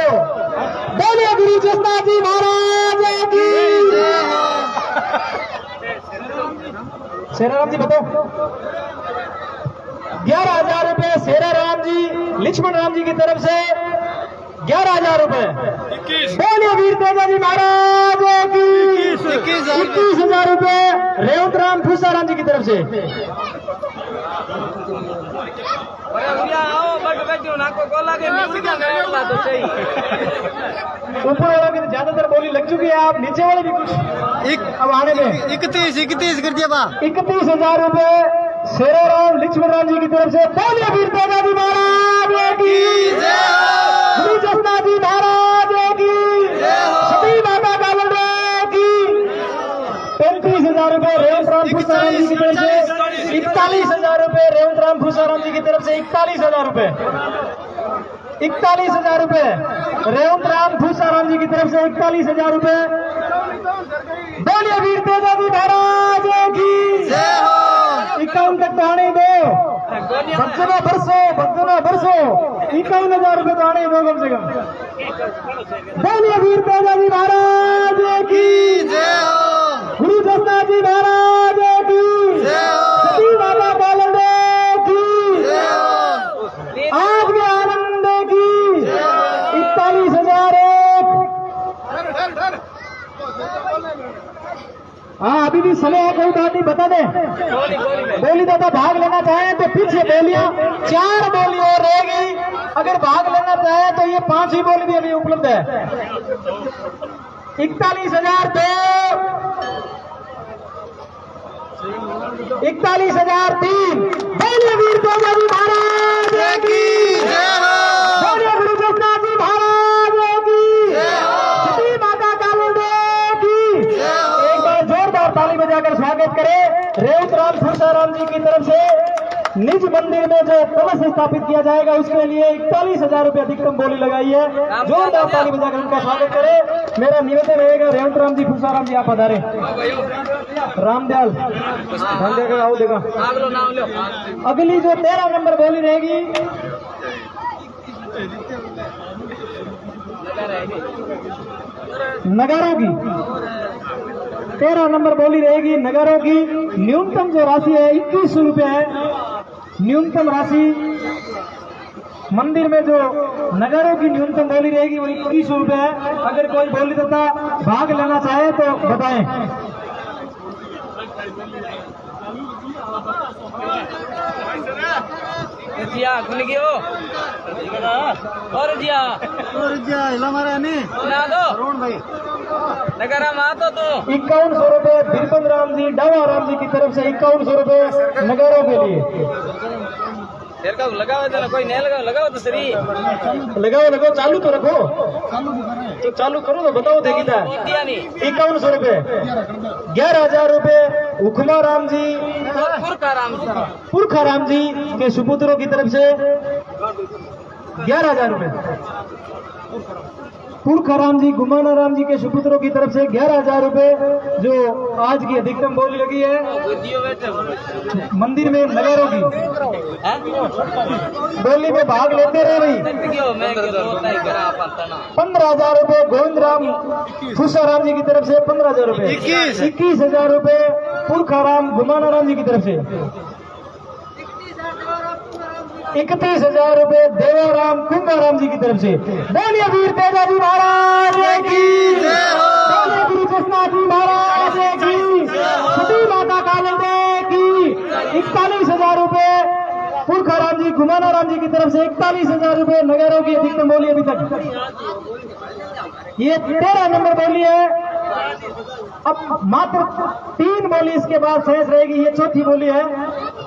बोलिए गुरु जसनाथ जी महाराज की जय हो। शेराराम जी बताओ। 11,000 रुपए शेरा राम जी लक्ष्मण राम जी की तरफ से 11,000 रुपए। बोलिए वीर तेजाजी महाराज की 21,000 रुपए रेवत राम फूसा राम जी की तरफ से। ऊपर वाला की ज्यादातर बोली लग चुकी है, आप नीचे वाले भी कुछ अब आने में 31 कर दिया। 31,000 रुपए शेरा राम लक्ष्मण राम जी की तरफ से। बोलिए वीर तेजाजी महाराज की जय हो। गुरु जसनाथ जी महाराज की जय हो। सती माता कालड़ा की। 35,000 रुपए रेवत राम फूसा राम जी की तरफ से। 41,000 रुपए रेवत राम फूसा राम जी की तरफ से। 41,000 रुपए 41,000 रुपए रेवत राम फूसा राम जी की तरफ से। 41,000 रुपए। बोलिए वीर तेजाजी महाराज की जय हो। 51 तक तो आने दो। बच्चों बरसो 51,000 रुपए तो आने दो कम से कम। बोलिए वीर तेजाजी महाराज की जय हो। गुरु जसनाथ जी महाराज की जय हो। सती माता कालड़ा की जय हो। आज के आनंद की 41,001। हाँ अभी भी समय है, कोई बात नहीं, बता दे। बोली दादा भाग लेना चाहे तो पीछे बोलियां 4 बोली और रहेगी। अगर भाग लेना चाहे तो ये 5 ही बोली भी अभी उपलब्ध है। 41,002 41,003। बोलिए वीर तेजाजी महाराज की जय हो। बोलिए गुरु जसनाथ जी महाराज की जय हो। सती माता कालड़ा की जय हो। एक बार जोरदार ताली बजाकर स्वागत करें रेवत राम फूसा राम जी की तरफ से। निज मंदिर में जो कलश स्थापित किया जाएगा उसके लिए 41,000 रुपए अधिकतम बोली लगाई है। जोरदार ताली बजाकर उनका स्वागत करें। मेरा निवेदन रहेगा रेवत राम जी फूसा राम जी आप पधारे। रामदयाल का आओ देखा। अगली जो 13 नंबर बोली रहेगी नगारों की। 13 नंबर बोली रहेगी नगारों की। न्यूनतम जो राशि है 21 रुपए है न्यूनतम राशि। मंदिर में जो नगारों की न्यूनतम बोली रहेगी वो 21 रुपए है। अगर कोई बोली तथा भाग लेना चाहे तो बताएं। जिया खुल गयो और जिया हमारा नहीं ना दो अरुण भाई नगरा मा तो तू 5100 रुपए बिरबल राम जी डावा राम जी की तरफ से। 5100 रुपए नगारों के लिए। तेरे का लगाओ तो कोई नहीं लगाओ तो सही लगाओ चालू तो रखो। तो चालू करो तो बताओ देखी था। 5100 रुपए। 11,000 रुपए उखमा राम जी पुरखा राम जी के सुपुत्रों की तरफ से। 11,000 रुपए पुरखा राम जी गुमाना राम जी के सुपुत्रों की तरफ से। 11,000 रुपए जो आज की अधिकतम बोली लगी है मंदिर में नगारों की। बोली में भाग लेते रहे भाई। 15,000 रुपए गोविंद राम फूसा राम जी की तरफ से। 15,000 रुपए। 21,000 रुपए पुरखा राम गुमाना राम जी की तरफ से। 31,000 रुपए देवाराम कुंभाराम जी की तरफ से। बोलिए वीर तेजाजी महाराज की जय हो। बोलिए गुरु जसनाथ जी महाराज की। सती माता कालड़ा की। 41,000 रुपए पुरखा राम जी गुमाना राम जी की तरफ से। 41,000 रुपए नगारों की अधिकतम बोली अभी तक। ये 13 नंबर बोली है। अब मात्र 3 बोली इसके बाद शेष रहेगी। ये चौथी बोली है।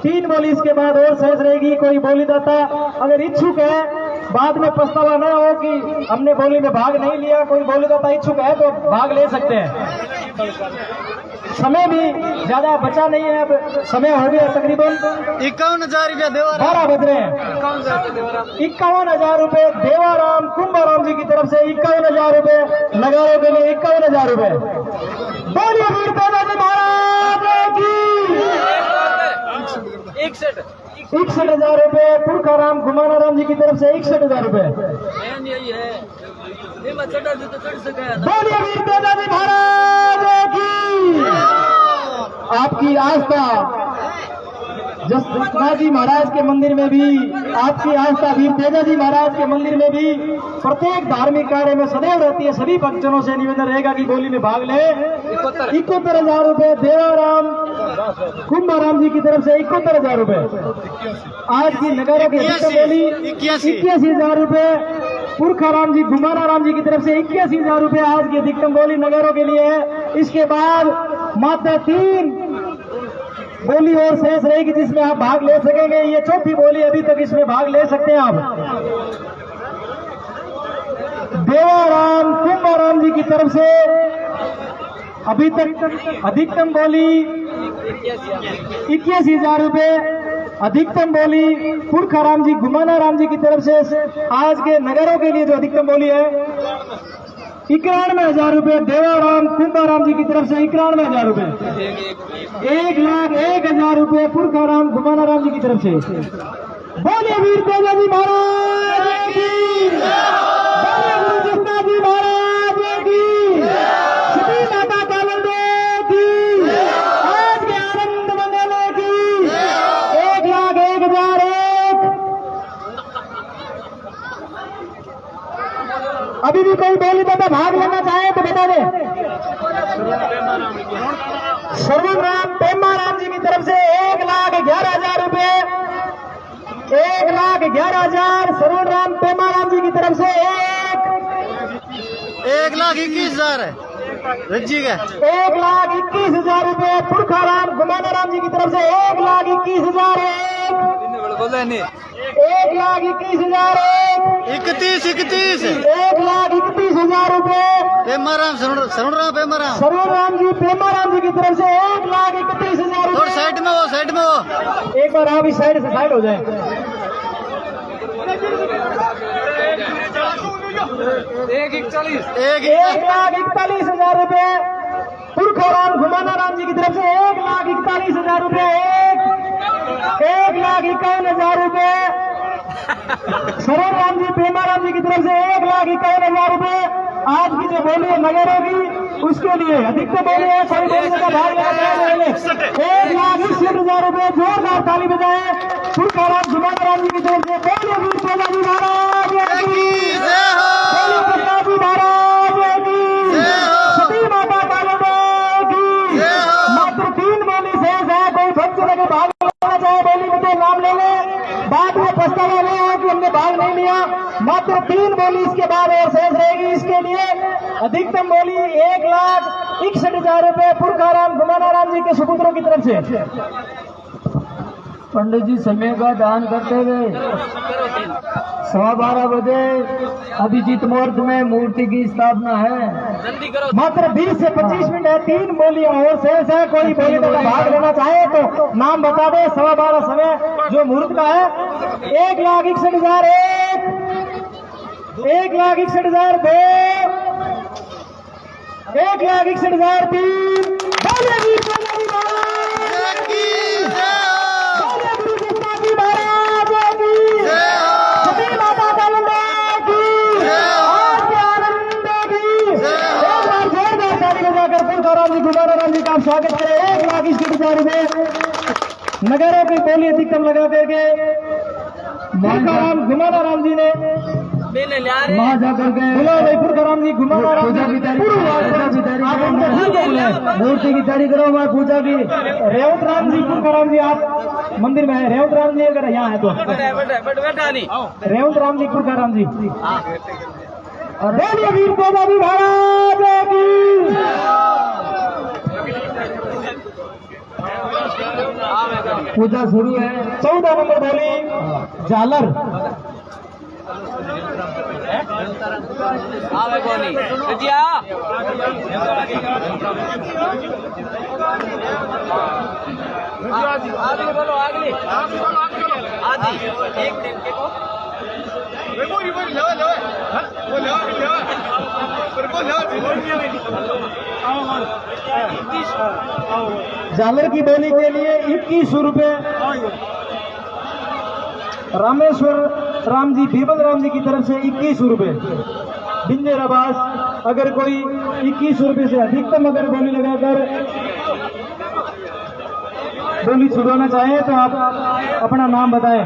3 बोली इसके बाद और शेष रहेगी। कोई बोली दाता अगर इच्छुक है बाद में पछतावा न हो कि हमने बोली में भाग नहीं लिया। कोई बोली दाता इच्छुक है तो भाग ले सकते हैं। समय भी ज्यादा बचा नहीं है, अब समय हो गया तकरीबन 51,000 रुपया देवा 12 बज रहे हैं। 51,000 रुपए देवाराम कुंभाराम जी की तरफ से 51,000 रुपए, नगारों के लिए 51,000 रुपए। बोलिए वीर दादाजी महाराज की। 61,000 रुपए पुरखाराम घुमानाराम जी की तरफ से 61,000 रुपए। बोलिए वीर दादाजी महाराज की। आपकी आस्था जसनाजी महाराज के मंदिर में भी, आपकी आस्था वीर तेजाजी महाराज के मंदिर में भी प्रत्येक धार्मिक कार्य में सदैव रहती है। सभी भक्तजनों से निवेदन रहेगा कि बोली में भाग ले। 71,000 रुपए देवाराम कुंभाराम जी की तरफ से 71,000 रुपए। आज की नगारों की बोली 81,000 रुपए। पुरखाराम जी घुमानाराम जी की तरफ से 81,000 रुपए आज की अधिकतम बोली नगारों के लिए है। इसके बाद मात्र 3 बोली और शेष रहेगी जिसमें आप भाग ले सकेंगे। ये चौथी बोली अभी तक इसमें भाग ले सकते हैं आप। देवाराम कुंभाराम जी की तरफ से अभी तक अधिकतम बोली 81,000 रुपए। अधिकतम बोली पुरखाराम जी घुमानाराम जी की तरफ से आज के नगरों के लिए जो अधिकतम बोली है 91,000 रुपए। देवाराम कुंभाराम जी की तरफ से 91,000 रुपए। 1,01,000 रुपए पुरखाराम घुमानाराम जी की तरफ से। बोलिए वीर तेजाजी महाराज की। बोलिए गुरु जसनाजी महाराज की। श्री माता कालंदे की। आज के आनंद मंडल की 1,01,001। अभी भी कोई बोली दादा भाग लेना चाहे तो बता दे। श्रवण राम पेमाराम जी की तरफ से 1,11,000 रुपए। 1,11,000 श्रवण राम पेमाराम जी की तरफ से 1,21,000 है रज्जी का। 1,21,000 रुपए पुरखाराम घुमानाराम जी की तरफ से 1,21,000। 1,21,000। 1,31,000 रुपए। पेमाराम सरुणराम पेमाराम सरुणराम जी पेमाराम जी की तरफ से 1,31,000 और रुपए। साइड में वो एक बार आप इस साइड से साइड हो जाए। 1,41,000 रुपए पुरखाराम घुमानाराम जी की तरफ से 1,41,000 रुपए। 1,51,000 रुपए सरोराम जी पेमाराम जी की तरफ से 1,51,000 रुपए। आज की जो बोली है नगरों की उसके लिए अधिकतम बोली है। सभी बोलने का भाग लेना 1,61,000 रुपए। जोरदार ताली बजाए पुरखाराम घुमानाराम जी की तरफ से। बोलिए वीर तेजाजी महाराज की। बोलिए जसनाजी महाराज की। सती माता कालंदे की। मात्र 3 बोली शेष है। कोई भक्त लगे भाग लेना चाहे बोली में तो नाम ले ले, बाद में पछतावा नहीं कि हमने भाग नहीं लिया। मात्र 3 बोली इसके बाद और शेष रहेगी। इसके लिए अधिकतम बोली 1,61,000 रुपए पुरखाराम घुमानाराम जी के सुपुत्रों की तरफ से। पंडित जी समय का दान करते हुए 12:15 बजे अभिजीत मुहूर्त में मूर्ति की स्थापना है। मात्र 20 से 25 मिनट है। 3 बोलियां और शेष है। कोई बोली का भाग लेना चाहे तो नाम बता दे। 12:15 समय जो मुहूर्त का है। 1,61,000 1, 1,61,000 2, 1,61,000 3। बोलिए वीर तेजाजी महाराज की। बोलिए गुरु जसनाजी महाराज की। सती माता कालंदे की। आज के आनंद की। एक बार जोरदार ताली बजाकर पुरखाराम जी घुमानाराम जी का आप स्वागत करें। 1,61,000 रुपए नगरों की बोली अधिकतम लगा करके पुरखाराम घुमानाराम जी ने वहाँ जाकर के पुरखाराम जी घुमानाराम मूर्ति की तैयारी करो। मैं पूजा की रेवत राम जी पुरखाराम जी आप मंदिर में है। रेवत राम जी अगर यहाँ है तो रेवत राम जी पुरखाराम जी। और बोलिए वीर तेजाजी महाराज की। पूजा शुरू है। 14 नंबर बोली झालर आवे कोनी रजिया आगे बोलो आगे आजी एक दिन के को झालर की बोली के लिए 21 रुपए रामेश्वर राम जी बीबल राम जी की तरफ से 21 रुपए। बिंजर आवास अगर कोई 21 रुपए से अधिकतम अगर बोली लगाकर बोली छुड़वाना चाहे तो आप अपना नाम बताएं।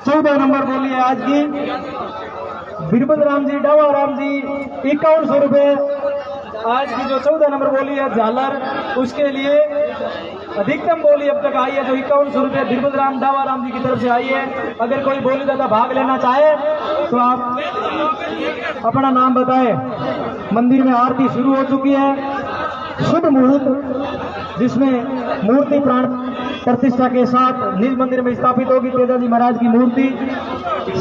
14 नंबर बोली है आज की बीरबल राम जी डावा राम जी 5100 रुपए। आज की जो 14 नंबर बोली है झालर उसके लिए अधिकतम बोली अब तक आई है तो 5100 रुपए बीरबल राम डावा राम जी की तरफ से आई है। अगर कोई बोली दादा भाग लेना चाहे तो आप अपना नाम बताएं। मंदिर में आरती शुरू हो चुकी है। शुभ मुहूर्त जिसमें मूर्ति प्राण प्रतिष्ठा के साथ निज मंदिर में स्थापित होगी तेजाजी महाराज की मूर्ति।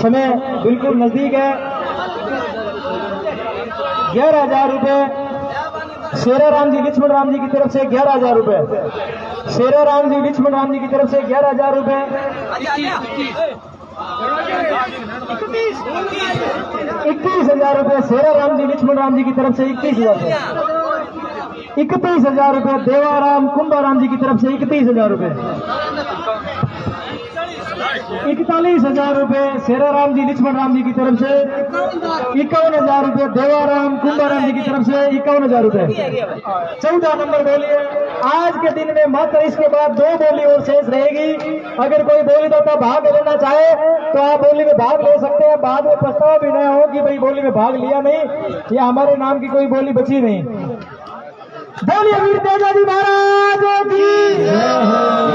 समय बिल्कुल नजदीक है। 11,000 रुपए शेरा राम जी लक्ष्मण राम जी की तरफ से 11,000 रुपए। शेरा राम जी लक्ष्मण राम जी की तरफ से 11,000 रुपए। 21,000 रुपए शेरा राम जी लक्ष्मण राम जी की तरफ से 21,000 रुपए। 31,000 रुपए देवाराम कुंभाराम जी की तरफ से 31,000 रुपए। 41,000 रुपए शेरा राम जी लक्ष्मण राम जी की तरफ से। 51,000 रुपए देवाराम कुंभाराम जी की तरफ से 51,000 रुपए। 14 नंबर बोली है आज के दिन में मात्र इसके बाद 2 बोली और शेष रहेगी। अगर कोई बोली दाता भाग लेना चाहे तो आप बोली में भाग ले सकते हैं। बाद में पछतावा भी न हो कि भाई बोली में भाग लिया नहीं या हमारे नाम की कोई बोली बची नहीं। बोलिए वीर तेजाजी महाराज की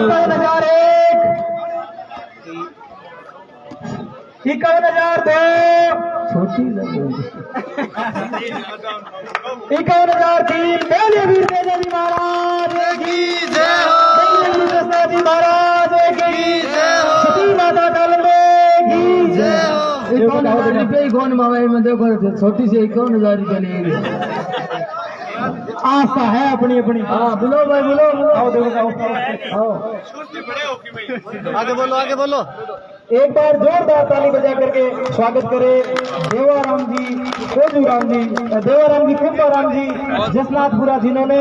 51,001 51,002 51,003 बोलिए वीर तेजाजी महाराज की जय हो। तेजाजी महाराज की जय हो। सती माता कालंबे की जय हो। 51,000 रुपये कौन मोबाइल में देखो छोटी सी 51,000 रुपये लेगी। आस्था है अपनी अपनी। हाँ बोलो भाई बोलो आओ देखो आओ आगे बोलो आगे बोलो। एक बार जोरदार ताली बजा करके स्वागत करें देवाराम जी कोजू राम जी देवाराम जी कुंभाराम जी जसनाथपुरा जिन्होंने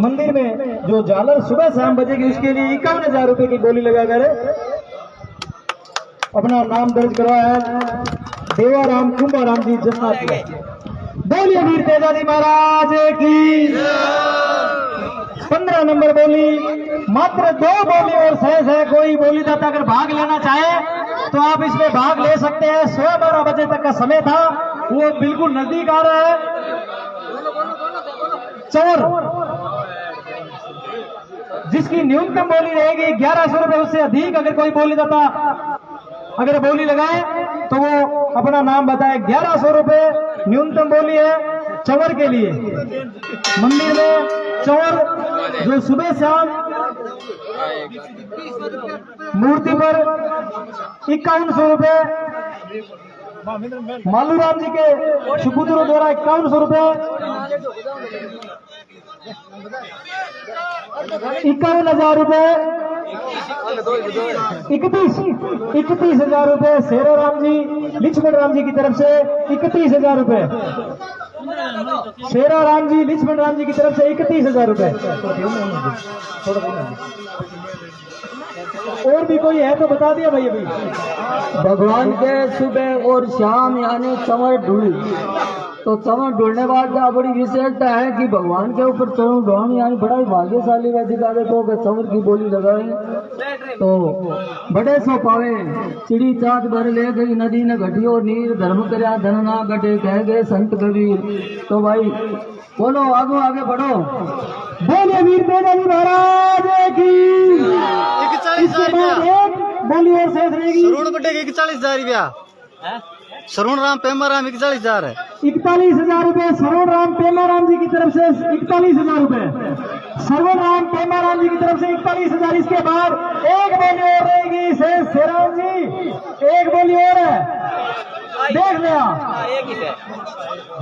मंदिर में जो झालर सुबह शाम बजेगी उसके लिए 51,000 रुपए की गोली लगाकर अपना नाम दर्ज करवाया है। देवाराम कुंभाराम जी जसनाथपुरा। बोलिए वीर तेजाजी महाराज की। 15 नंबर बोली मात्र 2 बोली और शेष है। कोई बोली दाता अगर भाग लेना चाहे तो आप इसमें भाग ले सकते हैं। 12 बजे तक का समय था वो बिल्कुल नजदीक आ रहा है। चोर जिसकी न्यूनतम बोली रहेगी 1100 रुपए उससे अधिक अगर कोई बोली दाता अगर बोली लगाए तो वो अपना नाम बताए। 1100 रुपए न्यूनतम बोली है चवर के लिए। मंदिर में चवर जो सुबह शाम मूर्ति पर 5100 रुपए मालू राम जी के सुपुत्रों द्वारा 5100 रुपए 51,000 रुपए 31,000 रुपए शेरा राम जी लक्ष्मण राम जी की तरफ से 31,000 रुपए। शेरा राम जी लक्ष्मण राम जी की तरफ से 31,000 रुपए। और भी कोई है तो बता दिया भाई। अभी भगवान के सुबह और शाम यानी चंवर ढूंढ तो चंवर ढूंढने बाद बड़ी विशेषता है कि भगवान के ऊपर चंवर ढूंढ यानी बड़ा ही भाग्यशाली अधिकारी को चंवर की बोली लगाए तो बड़े सो पावे। चिड़ी चाँद भर ले गई नदी न घटी और नीर धर्म करया धन ना घटे कह गए संत कबीर। तो भाई बोलो आगो आगे बढ़ो। बोलिए वीर तेजाजी महाराज की। 41,000 बोली और शेष रहेगी। 41,000 रुपया शरण राम पेमा राम 41,000 है। 41,000 रुपए श्रवण राम पेमा राम जी की तरफ से 41,000 रुपए श्रवण राम पेमा राम जी की तरफ से 41,000। इसके बाद एक बोली और रहेगी शेष शेराम जी। एक बोली और है देख लिया एक ही है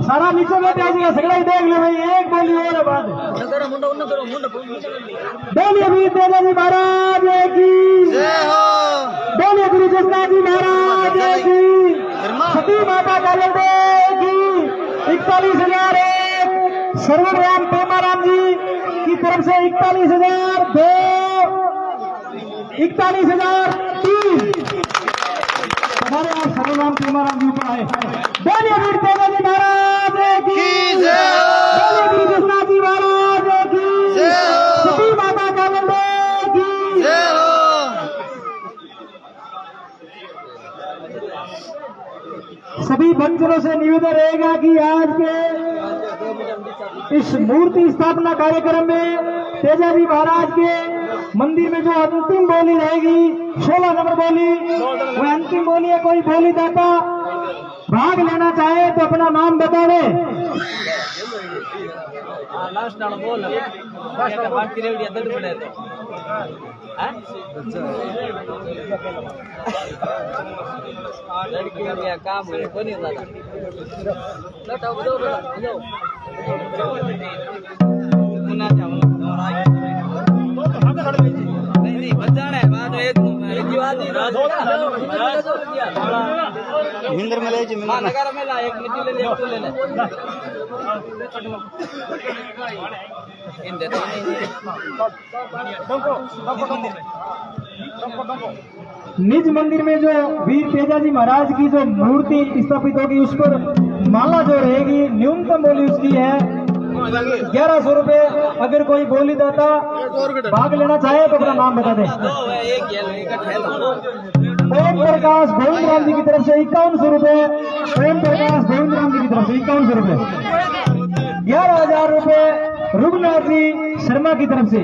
सारा नीचे बैठे आज का सगड़ा ही देख ले भाई एक बोली और है बाद बोलिए वीर तेजा जी महाराज की बोलिए गुरु जसना जी महाराज की सती माता कालंदे की 41,000 सर्वन राम पेमाराम जी की तरफ से 41,002 41,003 हमारे यहाँ सर्वराम पेमाराम जी ऊपर आए बोलिए वीर तेजा जी महाराज की बोलिए गुरु जसनाथ जी महाराज की सती माता कालंदे की सभी भक्तों से निवेदन रहेगा कि आज के इस मूर्ति स्थापना कार्यक्रम में तेजा जी महाराज के मंदिर में जो अंतिम बोली रहेगी 16 नंबर बोली वो अंतिम बोली है। कोई बोली दाता भाग लेना चाहे तो अपना नाम बता दे। लास्ट नाल बोल बाकी रेवड़ी दर्द पड़े तो लड़की का काम है बनी दादा लटा बदो हेलो मुन्ना जाओ नहीं बजाना है बाद में एक बात ही मिंदर में ले जी हां नगर में ला एक मिट्टी ले ले एक तो ले ले इन दे तो नहीं निज मंदिर में जो वीर तेजा जी महाराज की जो मूर्ति स्थापित होगी उस पर माला जो रहेगी न्यूनतम बोली उसकी है 1100 रुपए। अगर कोई बोली दाता भाग लेना चाहे तो अपना नाम बता दे। ओम प्रकाश गोविंद राम जी की तरफ से 5100 रुपए। ओम प्रकाश गोविंद राम जी की तरफ से 5100 रुपए। 11,000 रुपए रुगनाथ जी शर्मा की तरफ से।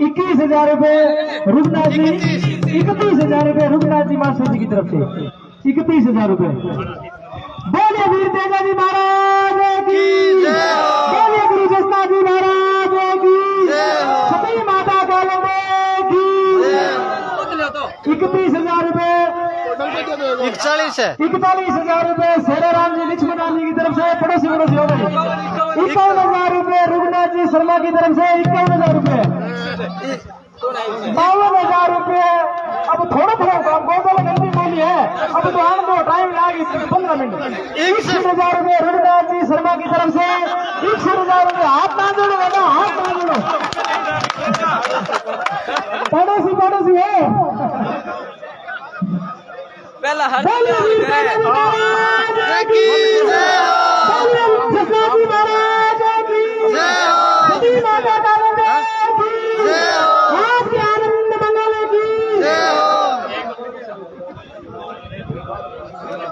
21,000 रुपए रुगनाथ जी 31,000 रुपए रुगनाथ जी मास्टर जी की तरफ से 31,000 रुपए। बोलिए वीर तेजा जी महाराज की बोलिए गुरु जसनाथ जी महाराज की सती माता कालंदे की 31,000 रुपए 41,000 रुपए शेरा राम जी लक्ष्मण राम जी की तरफ से पड़ोसी हो गए। 51,000 रुपए रुगनाथ जी शर्मा की तरफ से 51,000 रुपए। 52,000 रुपए। अब थोड़ा थोड़ा काम बहुत गलती बोली है अब तो आने दो टाइम लागे 15 मिनट। 61,000 रुपए रुगनाथ जी शर्मा की तरफ से 61,000 रुपए। हाथ ना जोड़ो बेटा हाथ ना जोड़ो पड़ोसी पड़ोसी है। पहला हर बोलिए वीर तेजा जी महाराज की बोलिए जसनाथ जी महाराज की सती माता कालंदे की आज के आनंद मंगल की।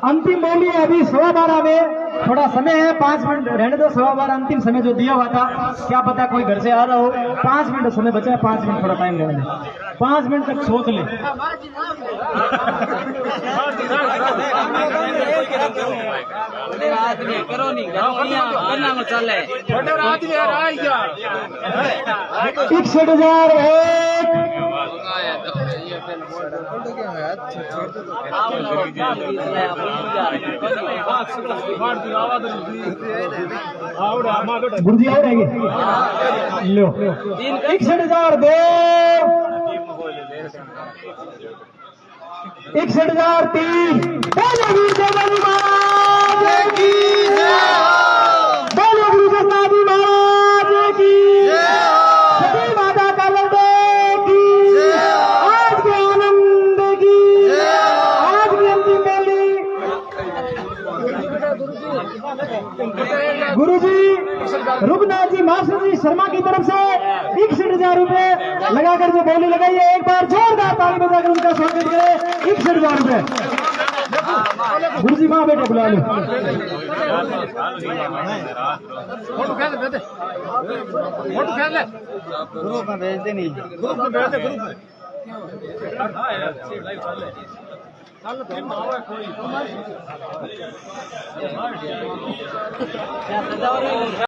अंतिम बोली है अभी 12:15 में थोड़ा समय है 5 मिनट रहने दो। 12:15 अंतिम समय जो दिया हुआ था क्या पता कोई घर से आ रहा हो 5 मिनट समय बचा है 5 मिनट थोड़ा टाइम लेने 5 मिनट तक सोच ले। आदमी करो नहीं करना में चले 61,001 गुरुजी आ रहेंगे लो 61,002 61,003 बोलो वीर तेजा जी महाराज की बोलो गुरु जसनाथ जी महाराज की सती माता कालंदे की आज के आनंद की आज की अंतिम बोली। गुरुजी रुगनाथ जी मास्टर जी शर्मा की तरफ से 61,000 रुपए लगाकर जो बोली लगाई है एक बार जोरदार ताली बजाकर उनका स्वागत करें। 61,000 रुपए गुरुजी माँ बेटे बुला लो। ग्रुप में भेज देनी क्या